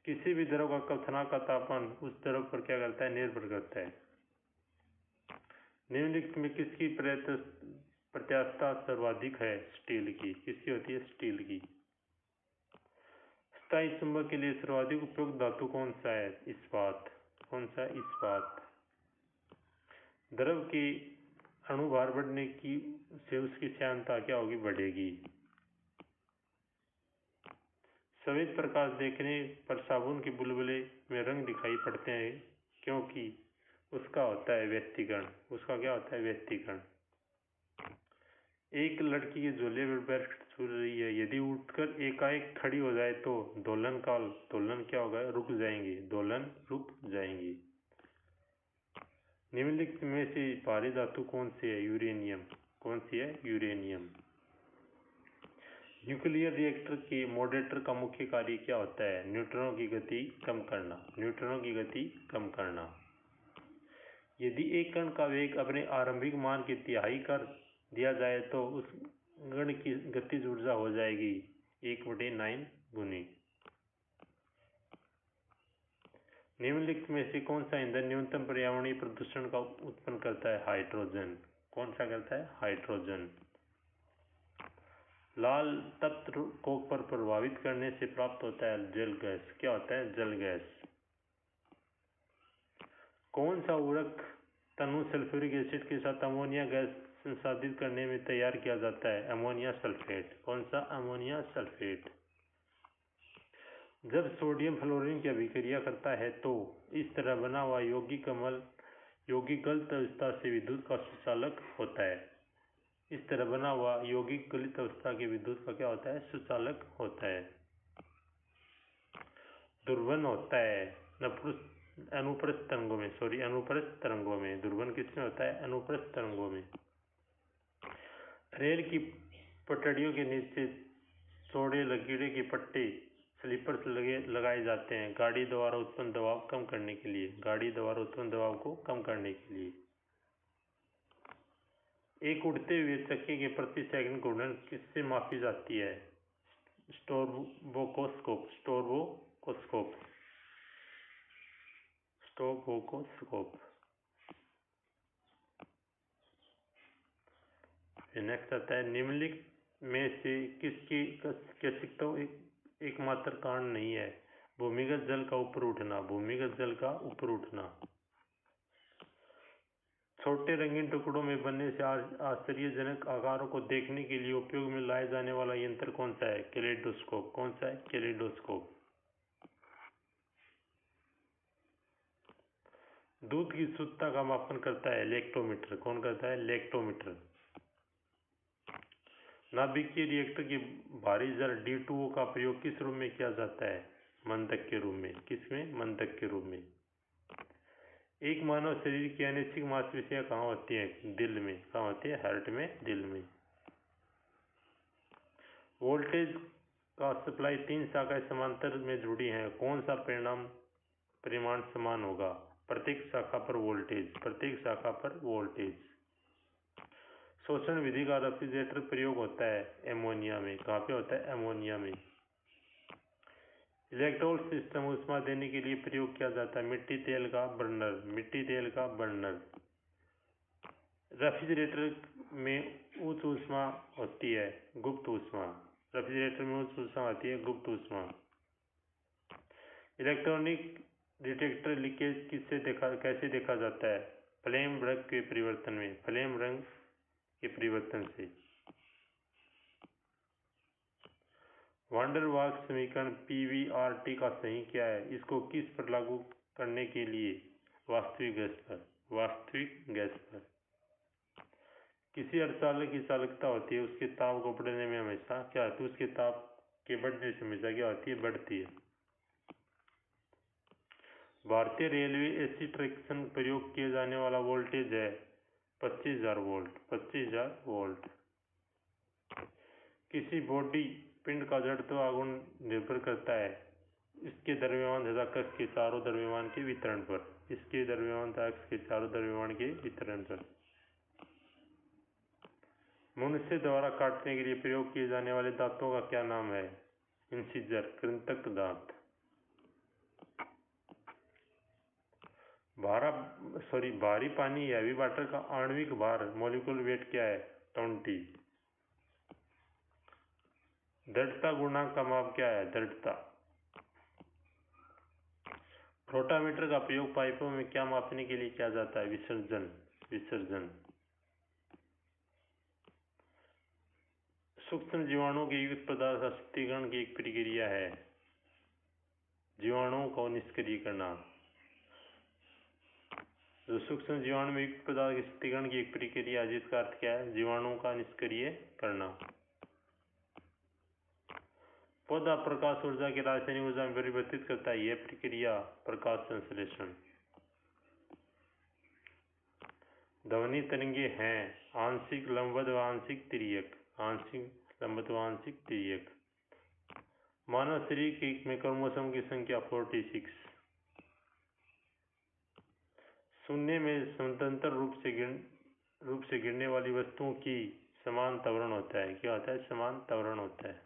किसी भी द्रव का क्वथनांक का तापमान उस द्रव पर क्या करता है? निर्भर करता है। निम्नलिखित में किसकी प्रत्यास्थता सर्वाधिक है? स्टील की। किसकी होती है? स्टील की। स्थायी चुंबक के लिए सर्वाधिक उपयुक्त धातु कौन सा है? इस्पात। कौन सा? इस्पात। द्रव की अणुभार बढ़ने से उसकी श्यानता क्या होगी? बढ़ेगी। श्वेत प्रकाश देखने पर साबुन के बुलबुले में रंग दिखाई पड़ते हैं क्योंकि उसका होता है व्यतिकरण। उसका क्या होता है? व्यतिकरण। एक लड़की के झोले पर बर्फ छू रही है। यदि उठकर एकाएक खड़ी हो जाए तो दोलन क्या होगा? रुक जाएंगे। दोलन रुक जाएंगे। निम्नलिखित में से भारी धातु कौन सी है? यूरेनियम। कौन सी है? यूरेनियम। न्यूक्लियर रिएक्टर के मॉडरेटर का मुख्य कार्य क्या होता है? न्यूट्रॉनों की गति कम करना। न्यूट्रॉनों की गति कम करना। यदि एक कण का वेग अपने आरंभिक मान की तिहाई कर दिया जाए तो उस कण की गतिज ऊर्जा हो जाएगी 1/9 गुनी। निम्नलिखित में से कौन सा ईंधन न्यूनतम पर्यावरणीय प्रदूषण का उत्पन्न करता है? हाइड्रोजन। कौन सा करता है? हाइड्रोजन। लाल तत्व को पर प्रभावित करने से प्राप्त होता है जल गैस। क्या होता है? जल गैस। कौन सा उर्वरक तनु सल्फ्यूरिक एसिड के साथ अमोनिया गैस संसाधित करने में तैयार किया जाता है? Ammonia sulphate. कौन सा? Ammonia sulphate. जब सोडियम फ्लोरीन की अभिक्रिया करता है तो इस तरह बना हुआ यौगिक गलत अवस्था से विद्युत का सुचालक होता है। इस तरह बना हुआ यौगिक गलित अवस्था के विद्युत का क्या होता है? सुचालक होता है। दुर्बन होता है अनुप्रस्थ तरंगों में। दुर्बन किसमें होता है? अनुप्रस्थ तरंगों में। रेल की पटड़ियों के नीचे चौड़े लकीरे के पट्टे स्लीपर्स लगाए जाते हैं गाड़ी द्वारा उत्पन्न दबाव कम करने के लिए। गाड़ी द्वारा उत्पन्न दबाव को कम करने के लिए। एक उड़ते हुए चक्के के प्रति सेकंड घूर्णन किससे मापी जाती है? स्ट्रोबोस्कोप। नेक्स्ट आता है निम्नलिखित में से किसकी कैसिकता एकमात्र कारण नहीं है? भूमिगत जल का ऊपर उठना। भूमिगत जल का ऊपर उठना। छोटे रंगीन टुकड़ों में बनने से आश्चर्यजनक आकारों को देखने के लिए उपयोग में लाया जाने वाला यंत्र कौन सा है? कैलेडोस्कोप। कौन सा है? कैलेडोस्कोप। दूध की शुद्धता का मापन करता है लेक्टोमीटर। कौन करता है? लेक्टोमीटर। नाभिकीय रिएक्टर की भारी जल D2O का प्रयोग किस रूप में किया जाता है? मंदक के रूप में। किसमें? मंदक के रूप में। एक मानव शरीर की अनैच्छिक मांसपेशियां कहाँ होती है? दिल में। कहाँ होती है? हार्ट में, दिल में। वोल्टेज का सप्लाई 3 शाखाएं समांतर में जुड़ी हैं। कौन सा परिमाण समान होगा? प्रत्येक शाखा पर वोल्टेज। शोषण विधि का रेफ्रिजरेटर प्रयोग होता है एमोनिया में। कहाँ पे होता है? एमोनिया में। इलेक्ट्रोल सिस्टम ऊष्मा देने के लिए प्रयोग किया जाता है मिट्टी तेल का बर्नर। रेफ्रिजरेटर में उच्च ऊष्मा होती है गुप्त ऊष्मा। रेफ्रिजरेटर में उच्च ऊष्मा होती है गुप्त ऊष्मा। इलेक्ट्रॉनिक डिटेक्टर लीकेज कैसे देखा जाता है? फ्लेम रंग के परिवर्तन से। वांडर वाल्स समीकरण PV/RT का सही क्या है? इसको किस पर लागू करने के लिए? वास्तविक गैस पर। किसी अर्धचालक की चालकता होती है उसके ताप को बढ़ने में हमेशा क्या होती है? उसके ताप के बढ़ने से हमेशा क्या होती है? बढ़ती है। भारतीय रेलवे एसी ट्रैक्शन प्रयोग किए जाने वाला वोल्टेज है 25,000 वोल्ट। किसी बॉडी पिंड का जड़त्व आघूर्ण निर्भर करता है इसके द्रव्यमान तथा कक्ष के चारों द्रव्यमान के वितरण पर। मनुष्य द्वारा काटने के लिए प्रयोग किए जाने वाले दांतों का क्या नाम है? इंसिजर, कृंतक दांत। भारी पानी हैवी वाटर का आणविक भार मॉलिक्यूलर वेट क्या है? 20। दृढ़ता गुणांक का माप क्या है? दृढ़ता। रोटामीटर का प्रयोग पाइपों में क्या मापने के लिए किया जाता है? विसर्जन। सूक्ष्म जीवाणुओं के युक्त पदार्थ अस्थिरीकरण की एक प्रक्रिया है। जीवाणुओं को निष्क्रिय करना। जो सूक्ष्म जीवाणु में युक्त पदार्थ अस्थिरीकरण की एक प्रक्रिया है जिसका अर्थ क्या है? जीवाणुओं का निष्क्रिय करना। पौधा प्रकाश ऊर्जा की रासायनिक ऊर्जा में परिवर्तित करता है। यह प्रक्रिया प्रकाश संश्लेषण। ध्वनि तरंगे हैं आंशिक लंबवत व आंशिक तिर्यक। आंशिक लंबत्वांशिक तिर्यक। मानव शरीर में क्रोमोसोम की संख्या 46। शून्य में स्वतंत्र रूप से गिरने वाली वस्तुओं की समान त्वरण होता है। क्या होता है? समान त्वरण होता है।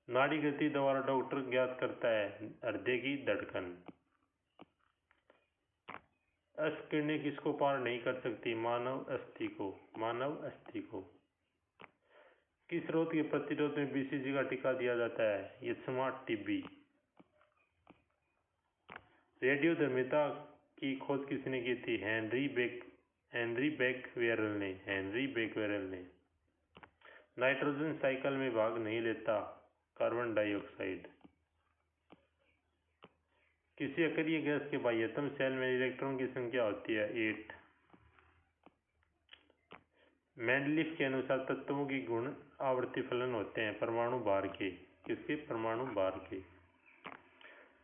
नाड़ी गति द्वारा डॉक्टर ज्ञात करता है हृदय की धड़कन। अश्क किरणें किसको पार नहीं कर सकती? मानव अस्थि को। मानव अस्थि को। किस रोग के प्रतिरोध में बीसीजी का टीका दिया जाता है? ये स्मार्ट टीबी। रेडियोधर्मिता की खोज किसने की थी? हेनरी बेकवेरेल ने। नाइट्रोजन साइकिल में भाग नहीं लेता। Carbon dioxide. किसी अक्रिय गैस के बाह्यतम सेल में इलेक्ट्रॉन की संख्या होती है 8। मेंडलीफ के अनुसार तत्वों की गुण आवर्ती फलन होते हैं परमाणु भार के। किसके? परमाणु भार के।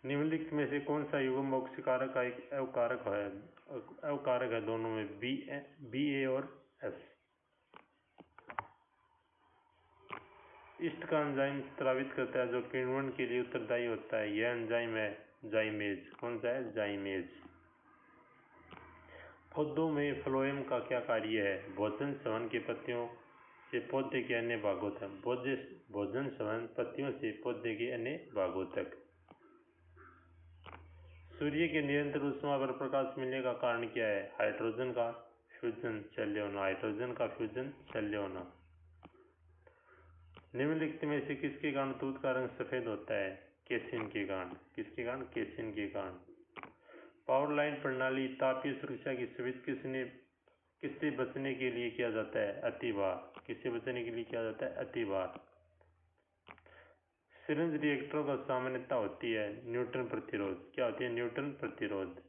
निम्नलिखित में से कौन सा युग्म ऑक्सीकारक का एक अवकारक है दोनों में? बी ए और एस। ईस्ट का एंजाइम स्रावित करता है जो किण्वन के लिए उत्तरदायी होता है। यह एंजाइम है जाइमेज। कौन सा है? जाइमेज। पौधों में फ्लोएम का क्या कार्य है? भोजन सवन के पत्तियों से पौधे के अन्य भागों तक। भोजन सवन पत्तियों से पौधे के अन्य भागों तक। सूर्य के निरंतर ऊष्मा पर प्रकाश मिलने का कारण क्या है? हाइड्रोजन का फ्यूजन शल्य होना। निम्नलिखित में से किसके कारण दूध का रंग सफेद होता है? केसिन के कारण। किसके कारण? केसिन के कारण। पावर लाइन प्रणाली तापीय सुरक्षा की सुविधा किससे बचने के लिए किया जाता है? अतिभार। किससे बचने के लिए किया जाता है? अतिभार। सिरिंज रिएक्टरों का सामान्यता होती है न्यूटन प्रतिरोध। क्या होती है? न्यूटन प्रतिरोध।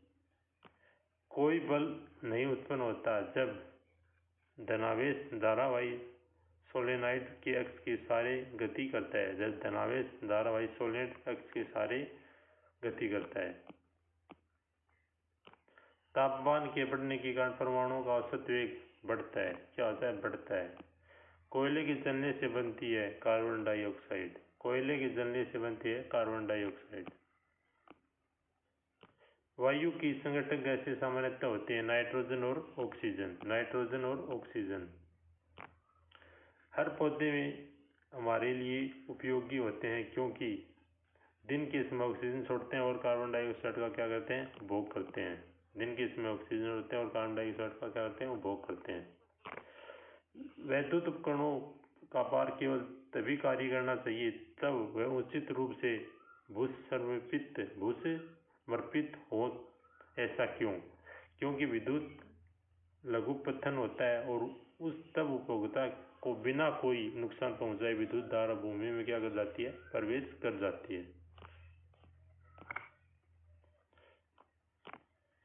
कोई बल नहीं उत्पन्न होता जब धनावेश धारावाही सोलेनॉइड के अक्ष के सहारे गति करता है। जब धनावेश धारावाही सोलेनॉइड अक्ष के सहारे गति करता है। तापमान के बढ़ने के कारण परमाणुओं का औसत वेग बढ़ता है। क्या होता है? बढ़ता है। कोयले के जलने से बनती है कार्बन डाइऑक्साइड। कोयले के जलने से बनती है कार्बन डाइऑक्साइड। वायु की संगठक गैसें सामान्यतः होती है नाइट्रोजन और ऑक्सीजन। हर पौधे में हमारे लिए उपयोगी होते हैं क्योंकि दिन के समय ऑक्सीजन छोड़ते हैं और कार्बन डाइऑक्साइड का क्या करते हैं? उपभोग करते हैं। दिन के समय ऑक्सीजन छोड़ते हैं और कार्बन डाइऑक्साइड का क्या करते हैं? उपभोग करते हैं। वैद्युत उपकरणों का भार केवल तभी कार्य करना चाहिए तब वह उचित रूप से भूसमर्पित हो। ऐसा क्यों? क्योंकि विद्युत लघुपथन होता है और तब उपभोक्ता को बिना कोई नुकसान पहुंचाए विद्युत धारा भूमि में क्या कर जाती है? प्रवेश कर जाती है।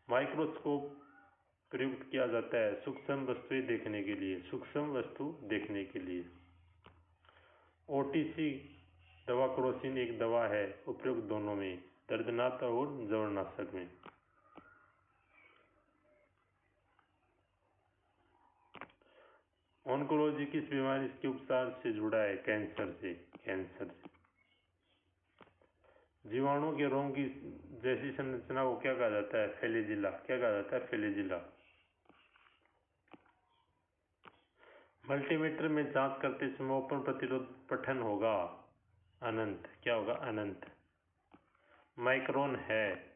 माइक्रोस्कोप प्रयुक्त किया जाता है सूक्ष्म वस्तु देखने के लिए। ओटीसी दवा क्रोसिन एक दवा है उपयुक्त दोनों में, दर्दनाक और जबरनाशक में। ऑन्कोलॉजी किस बीमारी के उपचार से जुड़ा है? कैंसर से। जीवाणु के रोम की जैसी संरचना को क्या कहा जाता है? फ्लैजिला। क्या कहा जाता है? फ्लैजिला। मल्टीमीटर में जांच करते समय ओपन प्रतिरोध पठन होगा अनंत। क्या होगा? अनंत। माइक्रोन है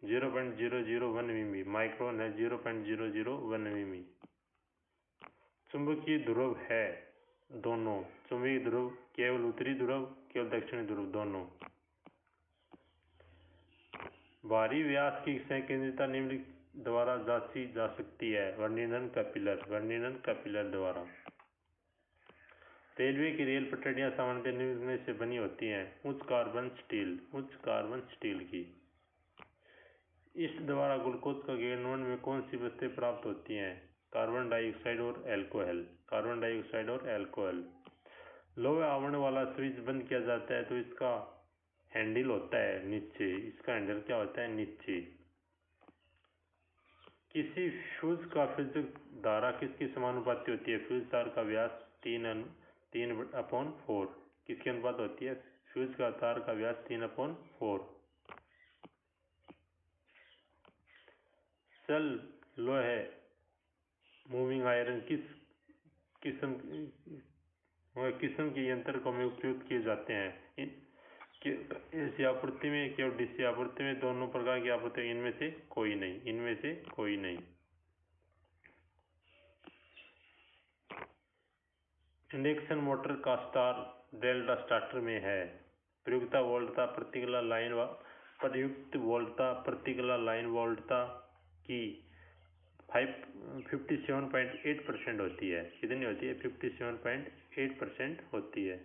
0.001 मिमी। माइक्रोन है 0.001 मिमी। चुंबकीय ध्रुव है दोनों। चुंबकीय ध्रुव केवल उत्तरी ध्रुव केवल दक्षिणी ध्रुव दोनों। बाहरी व्यास की संकेंद्रिता निम्नलिखित द्वारा जांची जा सकती है। वर्निनन कैपिलर द्वारा। रेलवे की रेल पटरियां सामान्यतः निम्न में से बनी होती हैं। उच्च कार्बन स्टील की। इस द्वारा ग्लूकोज का किण्वन में कौन सी वस्तुएं प्राप्त होती हैं? कार्बन डाइऑक्साइड और अल्कोहल। लोहे आवरण वाला स्विच बंद किया जाता है तो इसका हैंडल होता है नीचे। इसका हैंडल क्या होता है? नीचे। किसी फ्यूज का फ्यूज धारा किसके समानुपाती होती है? फ्यूज तार का व्यास 3/4 किसके अनुपात होती है? फ्यूज का तार का व्यास 3/4। सल लोहे मूविंग आयरन किस किस्म के यंत्र में उपयोग किए जाते हैं? एसी आपूर्ति में केवल डीसी आपूर्ति में, दोनों प्रकार की आपूर्ति, इनमें से कोई नहीं। इंडक्शन मोटर का स्टार डेल्टा स्टार्टर में है। प्रयुक्त वोल्टता प्रतिक्रिया लाइन वोल्टता की 57.8% होती है। कितनी होती है? 57.8% होती है।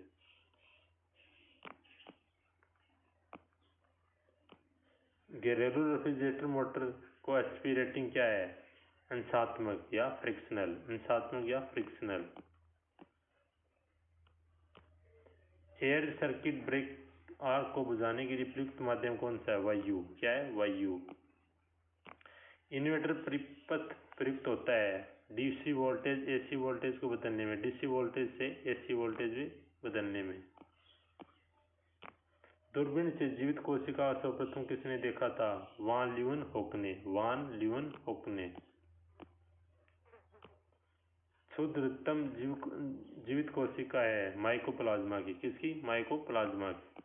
घरेलू रेफ्रिजरेटर मोटर को एचपी रेटिंग क्या है? अंशात्मक या फ्रिक्शनल। एयर सर्किट ब्रेक आग को बुझाने के लिए प्रयुक्त माध्यम कौन सा है? वायु। क्या है? वायु। इन्वर्टर परिपथ प्रयुक्त होता है डीसी वोल्टेज एसी वोल्टेज को बदलने में, डीसी वोल्टेज से एसी वोल्टेज में बदलने में। दूरबीन से जीवित कोशिका सर्वप्रथम किसने देखा था? वान ल्यूवन होकने। क्षुद्रतम जीवित कोशिका है माइकोप्लाज्मा की। किसकी? माइकोप्लाज्मा की।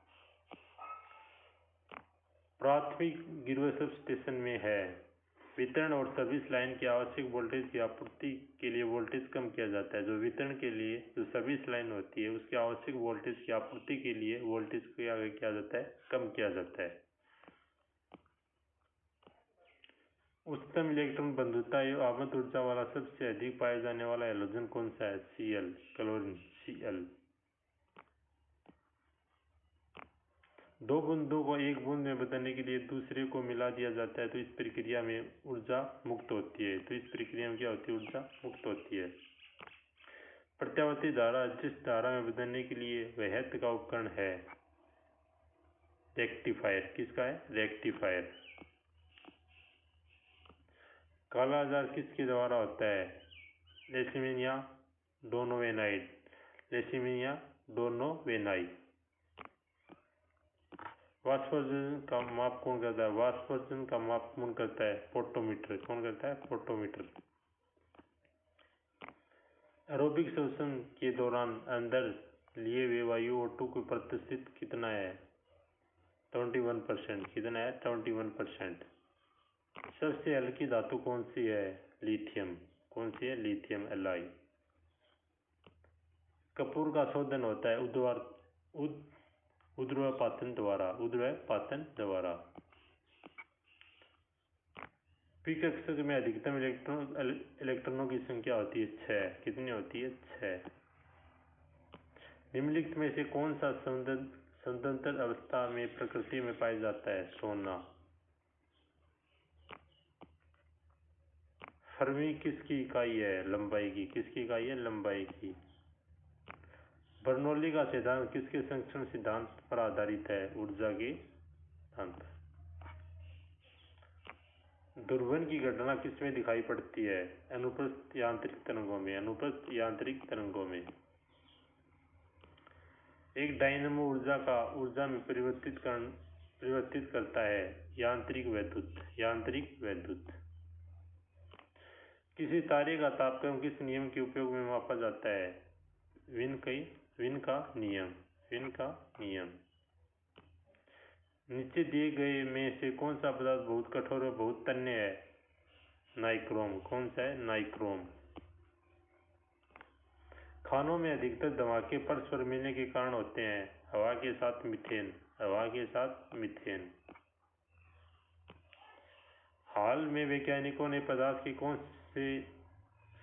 प्राथमिक गिरवे सब स्टेशन में है। वितरण और सर्विस लाइन की आवश्यक वोल्टेज की आपूर्ति के लिए वोल्टेज कम किया जाता है। जो वितरण के लिए जो सर्विस लाइन होती है उसकी आवश्यक वोल्टेज की आपूर्ति के लिए वोल्टेज को आगे किया जाता है, कम किया जाता है। उच्चतम इलेक्ट्रॉन बंधुता एवं आवृत्त ऊर्जा वाला सबसे अधिक पाया जाने वाला हैलोजन कौन सा है? Cl, chlorine, Cl। दो बूंदों को एक बूंद में बदलने के लिए दूसरे को मिला दिया जाता है तो इस प्रक्रिया में ऊर्जा मुक्त होती है। ऊर्जा मुक्त होती है। प्रत्यावर्ती धारा जिस धारा में बदलने के लिए वहत का उपकरण है रेक्टिफायर। किसका है? रेक्टिफायर। काला आजार किसके द्वारा होता है? लेसीमिया डोनोवेनाई। वाष्पोर्जन का माप कौन करता है? वाष्पोर्जन का माप कौन करता है? फोटोमीटर। कौन करता है? फोटोमीटर। एरोबिक श्वसन के दौरान अंदर लिए हुए वायु O2 का प्रतिशत कितना है? 21%। कितना है? 21%। सबसे हल्की धातु कौन सी है? लिथियम। कौन सी है? Lithium Li। कपूर का शोधन होता है ऊर्ध्वपातन द्वारा। पी कक्षक में अधिकतम इलेक्ट्रॉनों की संख्या होती है 6। कितनी होती है? 6। निम्नलिखित में से कौन सा सदंतर अवस्था में प्रकृति में पाया जाता है? सोना। फर्मी किसकी इकाई है? लंबाई की। किसकी इकाई है? लंबाई की। बर्नौली का सिद्धांत किसके संरक्षण सिद्धांत पर आधारित है? ऊर्जा के सिद्धांत। दूरबीन की घटना किसमें दिखाई पड़ती है? अनुप्रस्थ यांत्रिक तरंगों में। एक डायनेमो ऊर्जा में परिवर्तित करता है यांत्रिक वैद्युत। किसी तारे का तापक्रम किस नियम के उपयोग में मापा जाता है? विन का नियम। नीचे दिए गए में से कौन सा पदार्थ बहुत कठोर और बहुत तन्य है? नाइक्रोम। कौन सा है? नाइक्रोम। खानों में अधिकतर धमाके परस्पर मिलने के कारण होते हैं। हवा के साथ मीथेन। हाल में वैज्ञानिकों ने पदार्थ के कौन से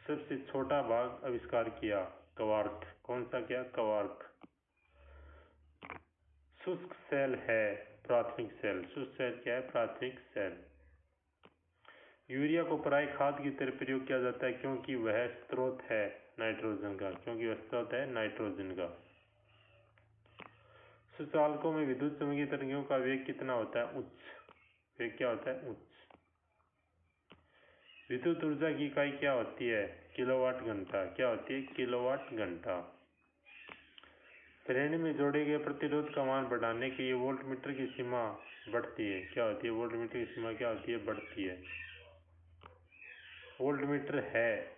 सबसे छोटा भाग आविष्कार किया? क्वार्क। कौन सा? क्या? क्वार्क। शुष्क सेल है प्राथमिक सेल। शुष्क सेल क्या है? प्राथमिक सेल। यूरिया को पराई खाद की तरह प्रयोग किया जाता है क्योंकि वह स्रोत है नाइट्रोजन का। सुचालकों में विद्युत चुम्बकीय तरंगों का वेग कितना होता है? उच्च। वेग क्या होता है? उच्च। विद्युत ऊर्जा की इकाई क्या होती है? किलोवाट घंटा। क्या होती है? किलोवाट घंटा। श्रेणी में जोड़े गए प्रतिरोध का मान बढ़ाने के लिए वोल्टमीटर की सीमा बढ़ती है। क्या होती है? वोल्टमीटर की सीमा क्या होती है? बढ़ती है। वोल्टमीटर है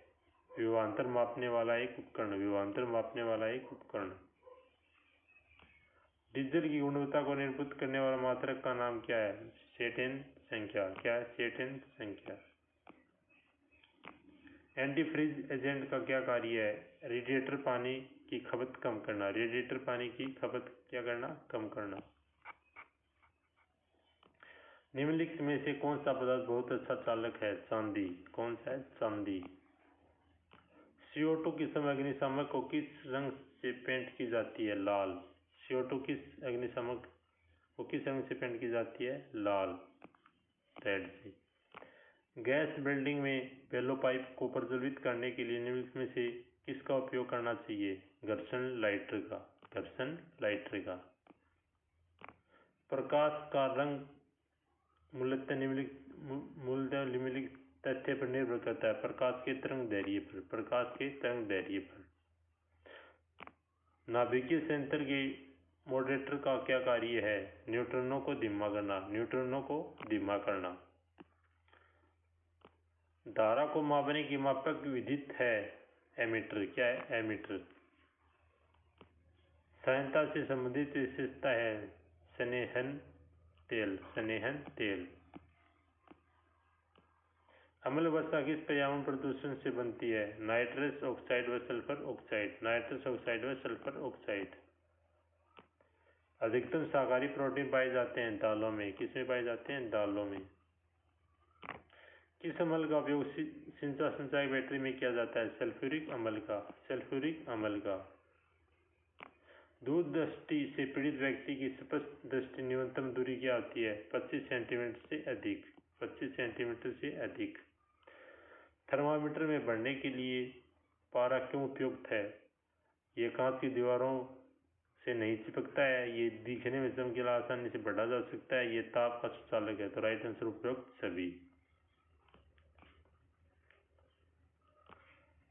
विभवांतर मापने वाला एक उपकरण। विभवांतर मापने वाला एक उपकरण। डीजल की गुणवत्ता को निरूपित करने वाला मात्रक का नाम क्या है? सेटेन संख्या। क्या है? सेटेन संख्या। एंटीफ्रीज एजेंट का क्या कार्य है? रेडिएटर पानी की खपत कम करना। रेडिएटर पानी की खपत क्या करना? कम करना। निम्नलिखित में से कौन सा पदार्थ बहुत अच्छा चालक है? चांदी। कौन सा है? चांदी। CO2 की अग्निशामक को किस रंग से पेंट की जाती है? लाल। CO2 किस अग्निशामक को किस रंग से पेंट की जाती है? लाल, रेड से। गैस वेल्डिंग में बेलो पाइप को प्रज्वलित करने के लिए निम्नलिखित में से किसका उपयोग करना चाहिए? घर्षण लाइटर का। घर्षण लाइटर का। प्रकाश का रंग मूलतः निम्नलिखित तथ्य पर निर्भर करता है। प्रकाश के तरंग दैर्ध्य पर। प्रकाश के तरंग दैर्ध्य पर। नाभिकीय संयंत्र के मॉडरेटर का क्या कार्य है? न्यूट्रॉनों को धीमा करना। न्यूट्रॉनों को धीमा करना। धारा को मापने की मापक विधित है एमीटर। क्या है? एमीटर। सहायता से संबंधित विशेषता है स्नेहन तेल। स्नेहन तेल। अम्ल वर्षा किस पर्यावरण प्रदूषण से बनती है? नाइट्रस ऑक्साइड व सल्फर ऑक्साइड। नाइट्रस ऑक्साइड व सल्फर ऑक्साइड। अधिकतम शाकाहारी प्रोटीन पाए जाते हैं दालों में। किसमें पाए जाते हैं? दालों में। किस अम्ल का उपयोग सिंचाई बैटरी में किया जाता है? सल्फ्यूरिक अम्ल का। सल्फ्यूरिक अम्ल का। दूर दृष्टि से पीड़ित व्यक्ति की स्पष्ट दृष्टि न्यूनतम दूरी क्या होती है? 25 सेंटीमीटर से अधिक। 25 सेंटीमीटर से अधिक। थर्मामीटर में बढ़ने के लिए पारा क्यों उपयुक्त है? ये कांच की दीवारों से नहीं चिपकता है। ये दिखने में चमकीला, आसानी से बढ़ा जा सकता है। ये ताप का सुचालक है। तो राइट आंसर उपयुक्त सभी।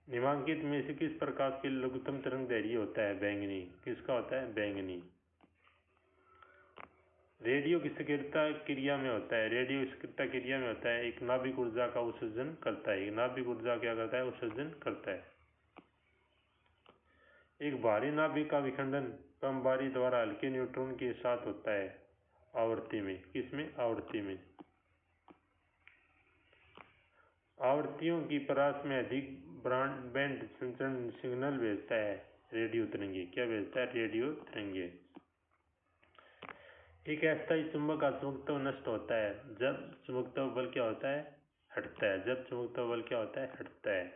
निम्नलिखित में से किस प्रकाश के लिए लघुत्तम तरंग दैर्ध्य होता है? बैंगनी। किसका होता है? बैंगनी। रेडियो की सक्रियता क्रिया में होता है। रेडियो सक्रियता क्रिया में होता है। एक नाभिक ऊर्जा का उत्सर्जन करता है। एक नाभिक ऊर्जा क्या करता है? उत्सर्जन करता है। एक भारी नाभिक का विखंडन कम भारी द्वारा हल्के न्यूट्रॉन के साथ होता है आवृत्ति में। किसमें? आवृत्ति में। आवृत्तियों की परास में अधिक ब्रॉडबैंड संचरण सिग्नल भेजता है रेडियो तरंगे। क्या भेजता है? रेडियो तरंगे। एक अस्थायी चुंबक का चुंबकत्व नष्ट होता है जब चुंबकत्व बल क्या होता है? हटता है। जब चुंबकत्व बल क्या होता है? हटता है।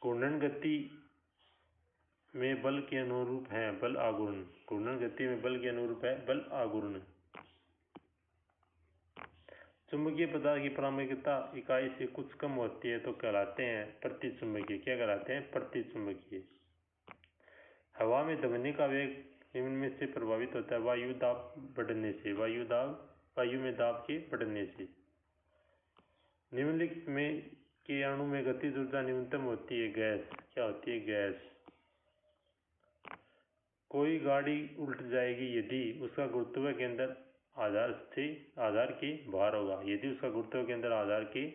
घूर्णन गति में बल के अनुरूप है बल आघूर्ण। घूर्णन गति में बल के अनुरूप है बल आघूर्ण। चुंबकीय पदार्थ की प्राथमिकता इकाई से कुछ कम होती है तो कहलाते हैं प्रतिचुंबकीय। क्या कहलाते हैं? प्रतिचुंबकीय। हवा में धमनी का वेग निम्न में से प्रभावित होता है वायु दाब बढ़ने से। वायु में दाब के बढ़ने से। निम्नलिखित में के अणु में गतिज ऊर्जा न्यूनतम होती है गैस। क्या होती है? गैस। कोई गाड़ी उल्ट जाएगी यदि उसका गुरुत्व केंद्र आधार के बाहर होगा। यदि उसका गुरुत्व केंद्र आधार के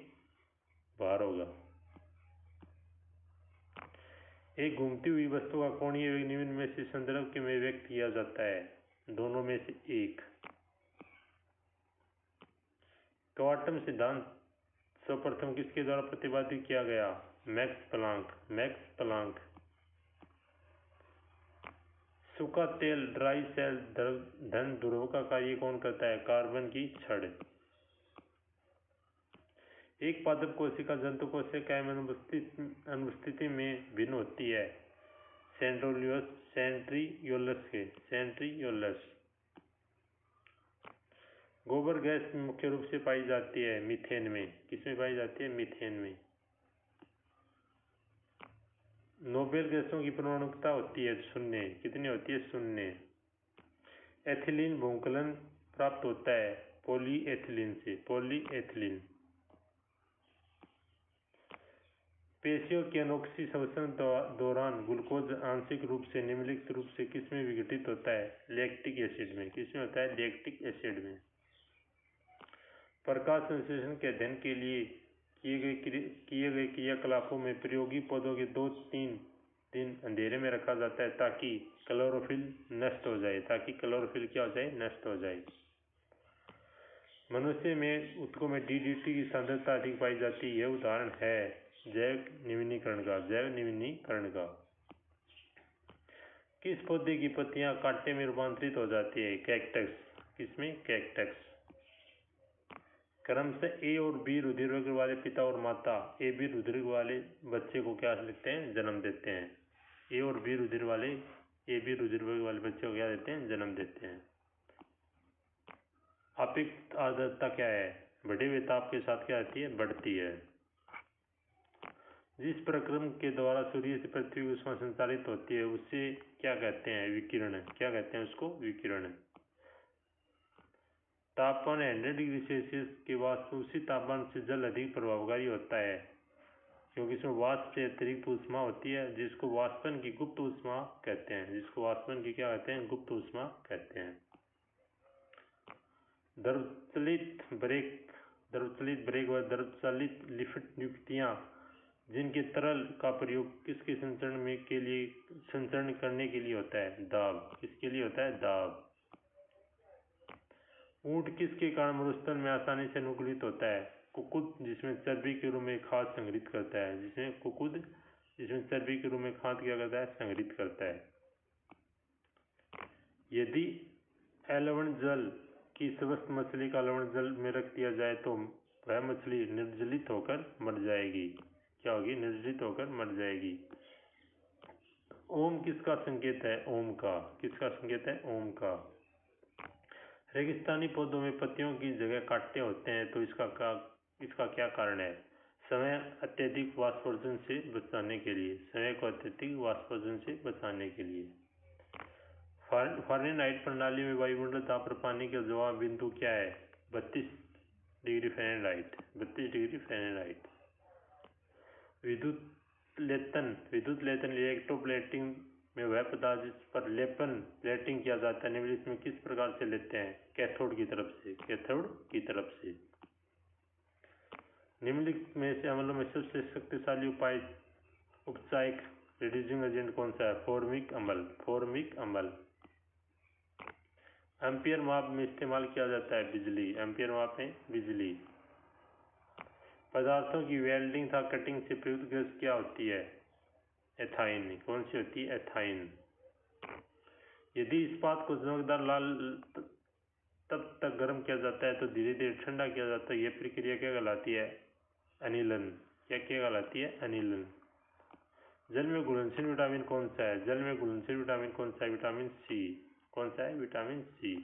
बाहर होगा। एक घूमती हुई वस्तु का कोणीय वेग निम्न में से संदर्भ के में व्यक्त किया जाता है? दोनों में से एक। क्वांटम सिद्धांत सर्वप्रथम किसके द्वारा प्रतिपादित किया गया? Max Planck. Max Planck. सूखा तेल ड्राई सेल धन ध्रुव का कार्य कौन करता है? कार्बन की छड़। एक पादप कोशिका जंतु कोशिका में अनुपस्थिति में भिन्न होती है सेंट्रियोलस के। सेंट्रियोलस। गोबर गैस मुख्य रूप से पाई जाती है मीथेन में। किसमें पाई जाती है? मीथेन में। नोबेल गैसों की परमाणुकता होती है 0। कितनी होती है? 0। एथिलीन भूकलन प्राप्त होता है पॉलीएथिलीन से। पॉलीएथिलीन। पेशियों के अनोक्सी श्वसन दौरान ग्लूकोज आंशिक रूप से निम्नलिखित रूप से किसमें विघटित होता है? लैक्टिक एसिड में। किसमें होता है? लैक्टिक एसिड में। प्रकाश संश्लेषण के अध्ययन के लिए किए गए क्रियाकलापों में प्रयोगी पौधों के 2-3 दिन अंधेरे में रखा जाता है ताकि क्लोरोफिल नष्ट हो जाए। ताकि क्लोरोफिल क्या हो जाए? नष्ट हो जाए। मनुष्य में ऊतकों में डीडीटी की सांद्रता अधिक पाई जाती है। यह उदाहरण है जैव निम्नीकरण का। जैव निम्नीकरण का। किस पौधे की पत्तियां कांटे में रूपांतरित हो जाती है? कैक्टस। किसमें? कैक्टस। क्रमशः ए और बी रुधिर वर्ग वाले पिता और माता ए बी रुधिर वाले बच्चे को क्या लिखते हैं? जन्म देते हैं। ए और बी रुधिर वाले रुधिर वर्ग वाले बच्चे को क्या देते हैं? जन्म देते हैं। अपेक्षित आर्द्रता क्या है? बढ़े हुए ताप के साथ क्या आती है? बढ़ती है। जिस प्रक्रम के द्वारा सूर्य से पृथ्वी की ऊष्मा संचारित होती है उसे क्या कहते हैं? विकिरण। क्या कहते हैं उसको? विकिरण। तापमान 100 डिग्री सेल्सियस के वाष्प उसी तापमान से जल अधिक प्रभावकारी होता है क्योंकि इसमें वाष्प से अतिरिक्त ऊष्मा होती है जिसको वाष्पन की गुप्त ऊष्मा कहते हैं। जिसको वाष्पन की क्या कहते हैं? गुप्त ऊष्मा कहते हैं। द्रवचलित ब्रेक व द्रवचलित लिफ्ट युक्तियां जिनके तरल का प्रयोग किसके संचरण करने के लिए होता है? दाब। किसके लिए होता है? दाब। ऊंट किसके कारण मरुस्थल में आसानी से अनुकूलित होता है? कुकुद, जिसमें चर्बी के रूप में खाद संग्रहित करता है। जिसमें चर्बी के रूप में खाद क्या करता है? संग्रहित करता है। यदि लवण जल की स्वस्थ मछली का लवण जल में रख दिया जाए तो वह मछली निर्जलित होकर मर जाएगी। क्या होगी? निर्जलित होकर मर जाएगी। ओम किसका संकेत है? ओम का। किसका संकेत है? ओम का। रेगिस्तानी पौधों में पत्तियों की जगह कांटे होते हैं तो इसका क्या कारण है? समय अत्यधिक वाष्पोत्सर्जन से बचाने के लिए। समय को अत्यधिक वाष्पोत्सर्जन से बचाने के लिए। फ़ारेनहाइट प्रणाली में वायुमंडल ताप पर पानी का जवाब बिंदु क्या है? 32 डिग्री फ़ारेनहाइट। 32 degree Fahrenheit. विद्युत लेतन इलेक्ट्रोप्लेटिंग में वह पदार्थ जिस पर प्लेटिंग किया जाता है निम्नलिखित में किस प्रकार से लेते हैं? कैथोड की तरफ से। कैथोड की तरफ से। निम्नलिखित में से अम्लों में सबसे शक्तिशाली उपचायक रिड्यूसिंग एजेंट कौन सा है? फॉर्मिक अम्ल। फॉर्मिक अम्ल। एम्पियर माप में इस्तेमाल किया जाता है बिजली। एम्पियर माप में बिजली। पदार्थों की वेल्डिंग तथा कटिंग से प्रयुक्त गैस क्या होती है? एथाइन। कौन सी होती है? एथाइन। यदि इस्पात को चमकदार लाल तब तक गर्म किया जाता है तो धीरे धीरे ठंडा किया जाता है। यह प्रक्रिया क्या कहलाती है? अनिलन। क्या कहलाती है? अनिलन। जल में घुलनशील विटामिन कौन सा है? जल में घुलनशील विटामिन कौन सा है? Vitamin C. कौन सा है? Vitamin C.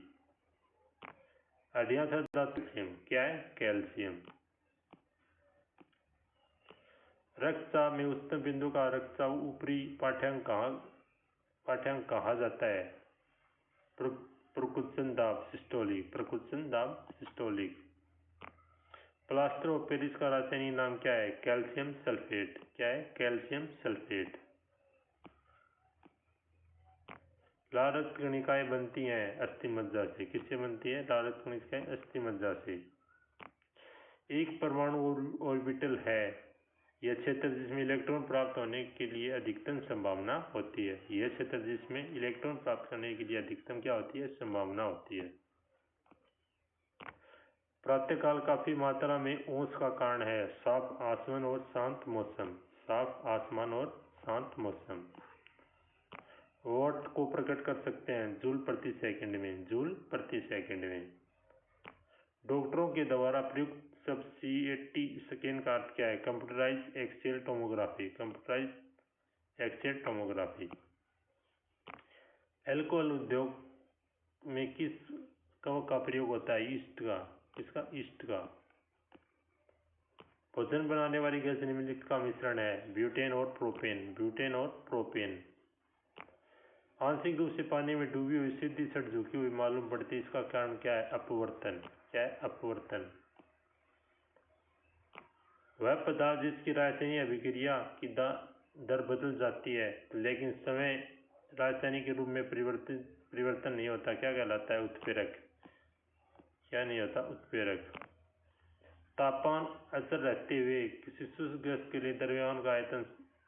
हड्डियां तथा दांत क्या है? कैल्शियम। रक्तचाप में उच्चतम बिंदु का रक्तचाप ऊपरी पाठ्यांक कहा जाता है? प्रकुंचन दाब सिस्टोलिक। प्रकुंचन दाब सिस्टोलिक। प्लास्टर ऑफ पेरिस का रासायनिक नाम क्या है? Calcium sulphate. क्या है? Calcium sulphate. लाल रक्त कणिकाएं बनती हैं अस्थि मज्जा से। किससे बनती है? लाल रक्त कणिकाएं अस्थि मज्जा से। एक परमाणु ऑर्बिटल है यह क्षेत्र जिसमें इलेक्ट्रॉन प्राप्त होने के लिए अधिकतम संभावना होती है। यह क्षेत्र जिसमें इलेक्ट्रॉन प्राप्त करने के लिए अधिकतम क्या होती है? संभावना होती है। प्रातःकाल काफी मात्रा में ओस का कारण है? साफ आसमान और शांत मौसम। साफ आसमान और शांत मौसम। वॉट को प्रकट कर सकते हैं जूल प्रति सेकंड में। जूल प्रति सेकंड में। डॉक्टरों के द्वारा प्रयुक्त शब्द CT स्कैन का अर्थ क्या है? Computerise axial tomography. Computerise axial tomography. Alcohol उद्योग में किस कवक का प्रयोग होता है? ईस्ट का। किसका? ईस्ट का। भोजन बनाने वाली गैस निम्नलिखित का मिश्रण है? ब्यूटेन और प्रोपेन। ब्यूटेन और प्रोपेन। आंशिक रूप से पानी में डूबी हुई सीधी सट झुकी हुई मालूम पड़ती है। इसका कारण क्या है? अपवर्तन। क्या है? अपवर्तन। वह पदार्थ जिसकी रासायनिक अभिक्रिया की दर बदल जाती है लेकिन समय रासायनिक रूप में परिवर्तन नहीं होता, क्या कहलाता है? उत्प्रेरक। क्या नहीं होता? उत्प्रेरक। तापमान अचल रहते हुए किसी शुष्क गैस के लिए द्रव्यमान का आयतन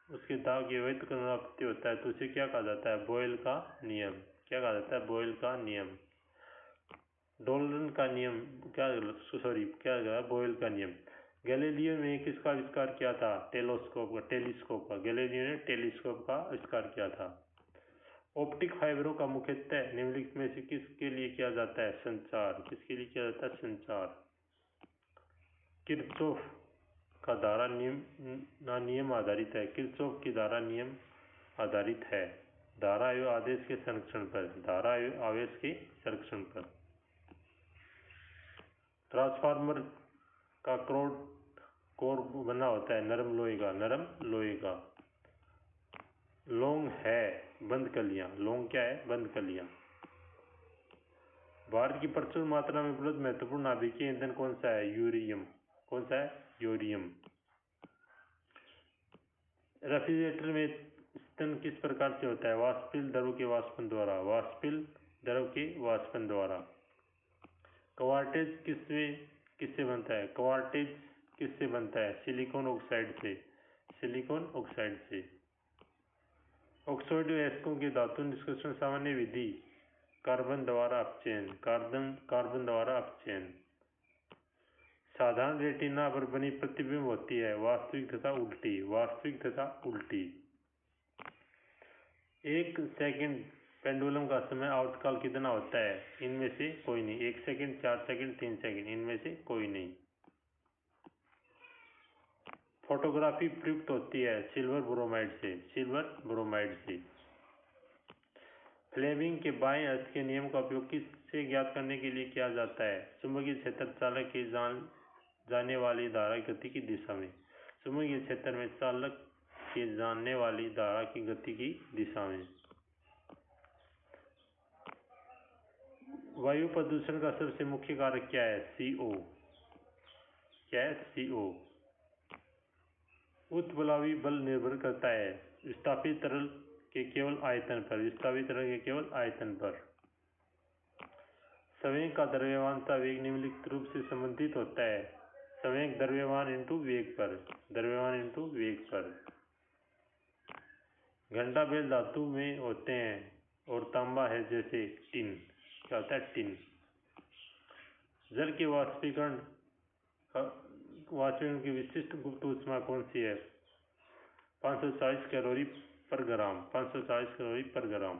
उसके दाब की व्युत्क्रमानुपाती होता है तो उसे क्या कहा जाता है? बॉयल का नियम। क्या कहा जाता है? बॉयल का नियम। डॉल्टन का नियम क्या है? बॉयल का नियम। गैलीलियो ने किसका आविष्कार किया था? टेलीस्कोप का। गैलीलियो ने टेलीस्कोप का आविष्कार किया था। ऑप्टिक फाइबरों का मुख्यतः निम्नलिखित में से किसके लिए किया जाता है? संचार। किसके लिए किया जाता है? संचार। किरचॉफ का धारा नियम आधारित है। किरचॉफ की धारा नियम आधारित है धारा एवं आवेश के संरक्षण पर। धारा एवं आवेश के संरक्षण पर। ट्रांसफार्मर का कोर बना होता है नरम लोहे का। लौंग है बंद कलियां। लौंग क्या है? बंद कलियां। भारत की प्रचुर मात्रा में उपलब्ध महत्वपूर्ण नाभिकीय ईंधन कौन सा है? यूरेनियम। कौन सा है? यूरेनियम। रेफ्रिजरेटर में स्तन किस प्रकार से होता है? वाष्पिल द्रव के वाष्पन द्वारा। वाष्पिल द्रव के वाष्पन द्वारा। क्वार्टेज किससे बनता है? क्वार्टेज किससे बनता है? सिलिकॉन ऑक्साइड से। सिलिकॉन ऑक्साइड से। ऑक्साइड अयस्कों के धातु निष्कर्षण सामान्य विधि कार्बन द्वारा अपचयन। कार्बन द्वारा अपचयन। साधारण रेटिना पर बनी प्रतिबिंब होती है वास्तविक तथा उल्टी। वास्तविक तथा उल्टी। 1 सेकंड पेंडुलम का समय आवर्तकाल कितना होता है? इनमें से कोई नहीं। 1 सेकंड, 4 सेकंड, 3 सेकंड, इनमें से कोई नहीं। फोटोग्राफी प्रयुक्त होती है सिल्वर ब्रोमाइड से। सिल्वर ब्रोमाइड से। फ्लेमिंग के बाएं अर्थ के नियम का उपयोग किससे ज्ञात करने के लिए किया जाता है? चुंबकीय क्षेत्र चालक के जाने वाली धारा की गति की दिशा में। चुंबकीय क्षेत्र में चालक के जाने वाली धारा की गति की दिशा में। वायु प्रदूषण का सबसे मुख्य कारक क्या है? CO। क्या है? CO। उत्प्लावी बल निर्भर करता है विस्थापित तरल के केवल आयतन पर। विस्थापित तरल के केवल आयतन पर। संवेग का द्रव्यमानता वेग निम्नलिखित रूप से संबंधित होता है। संवेग द्रव्यमान इंटू वेग पर। द्रव्यमान इंटू वेग पर। घंटा बेल धातु में होते हैं और तांबा है जैसे टिन। क्या होता है? टिन। जल के वाष्पीकरण की विशिष्ट गुप्त ऊष्मा कौन सी है? 540 कैलोरी पर ग्राम। 540 कैलोरी पर ग्राम।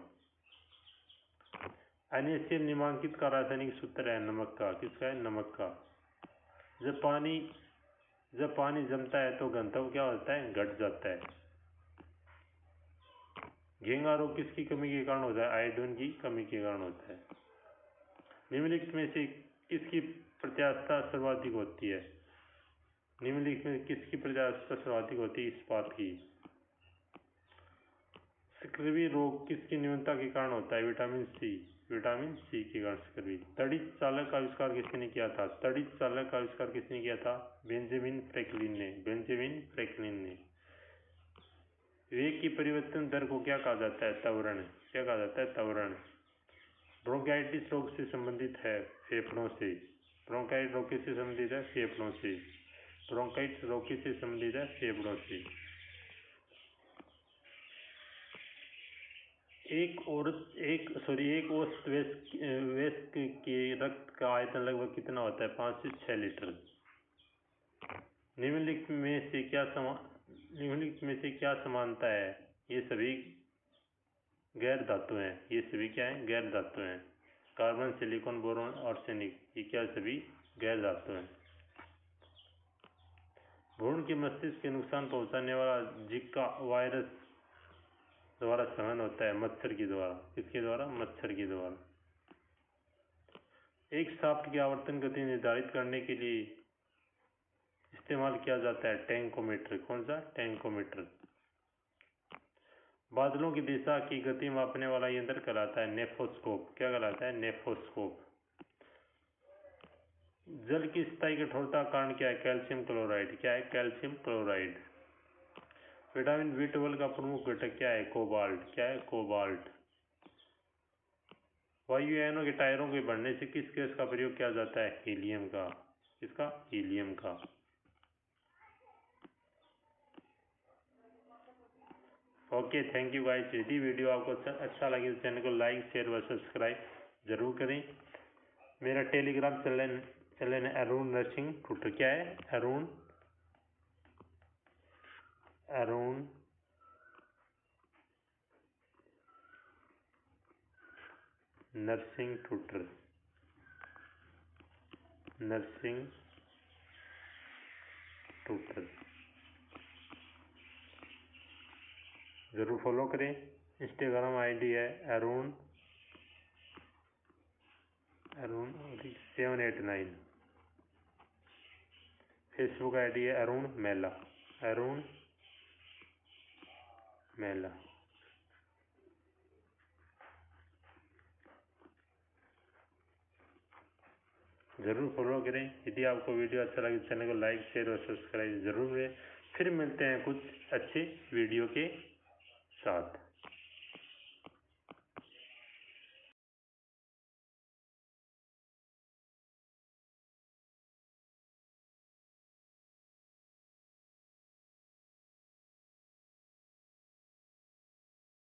NaCl नामांकित का रासायनिक सूत्र है नमक का। किसका है? नमक का। जब पानी जमता है तो घनत्व क्या होता है? घट जाता है। घेंगा रोग किसकी कमी के कारण होता है? आयोडीन की कमी के कारण होता है। निम्नलिखित में से किसकी प्रत्यास्थता सर्वाधिक होती है? निम्नलिखित में किसकी प्रत्यास्थता सर्वाधिक होती है? इस्पात की। स्कर्वी रोग किसकी न्यूनता के कारण होता है? विटामिन सी। विटामिन सी के कारण स्कर्वी। तड़ित चालक का आविष्कार किसने किया था? तड़ित चालक का आविष्कार किसने किया था? बेंजामिन फ्रैंकलिन ने। बेंजामिन फ्रैंकलिन ने। वेग की परिवर्तन दर को क्या कहा जाता है? त्वरण। क्या कहा जाता है? त्वरण। ब्रोंकाइटिस रोग से संबंधित है फेफड़ों से। ब्रोंकाइटिस रोग किससे संबंधित है? फेफड़ों से। ब्रोंकाइटिस रोग किससे संबंधित है? फेफड़ों से। एक औसत वयस्क के रक्त का आयतन लगभग कितना होता है? 5 से 6 लीटर। निम्नलिखित में से क्या समानता है? ये सभी गैर धातु हैं। ये सभी क्या है? गैर धातु हैं। कार्बन, सिलिकॉन, बोरॉन, आर्सेनिक, ये क्या सभी गैर धातु हैं। भ्रूण के मस्तिष्क के नुकसान पहुंचाने वाला जिका वायरस द्वारा संवहन होता है मच्छर के द्वारा। किसके द्वारा? मच्छर के द्वारा। एक शाफ्ट की आवर्तन गति निर्धारित करने के लिए इस्तेमाल किया जाता है टैंकोमीटर। कौन सा? टैंकोमीटर। बादलों की दिशा की गति मापने वाला यंत्र कहलाता है नेफोस्कोप। क्या कहलाता है? नेफोस्कोप। जल की स्थायी कठोरता का कारण क्या है? Calcium chloride. क्या है? Calcium chloride. विटामिन B12 का प्रमुख घटक क्या है? कोबाल्ट। क्या है? कोबाल्ट। वायुयानों के टायरों के बढ़ने से किस गैस का प्रयोग किया जाता है? हीलियम का। किसका? हीलियम का। Okay, thank you guys. यदि वीडियो आपको अच्छा लगे तो चैनल को लाइक शेयर व सब्सक्राइब जरूर करें। मेरा टेलीग्राम चैनल है अरुण नरसिंह टूटर। क्या है? अरुण नरसिंह टूटर। जरूर फॉलो करें। इंस्टाग्राम आईडी है अरुण 789। फेसबुक आईडी है अरुण मेला। जरूर फॉलो करें। यदि आपको वीडियो अच्छा लगे चैनल को लाइक शेयर और सब्सक्राइब जरूर करें। फिर मिलते हैं कुछ अच्छे वीडियो के साथ।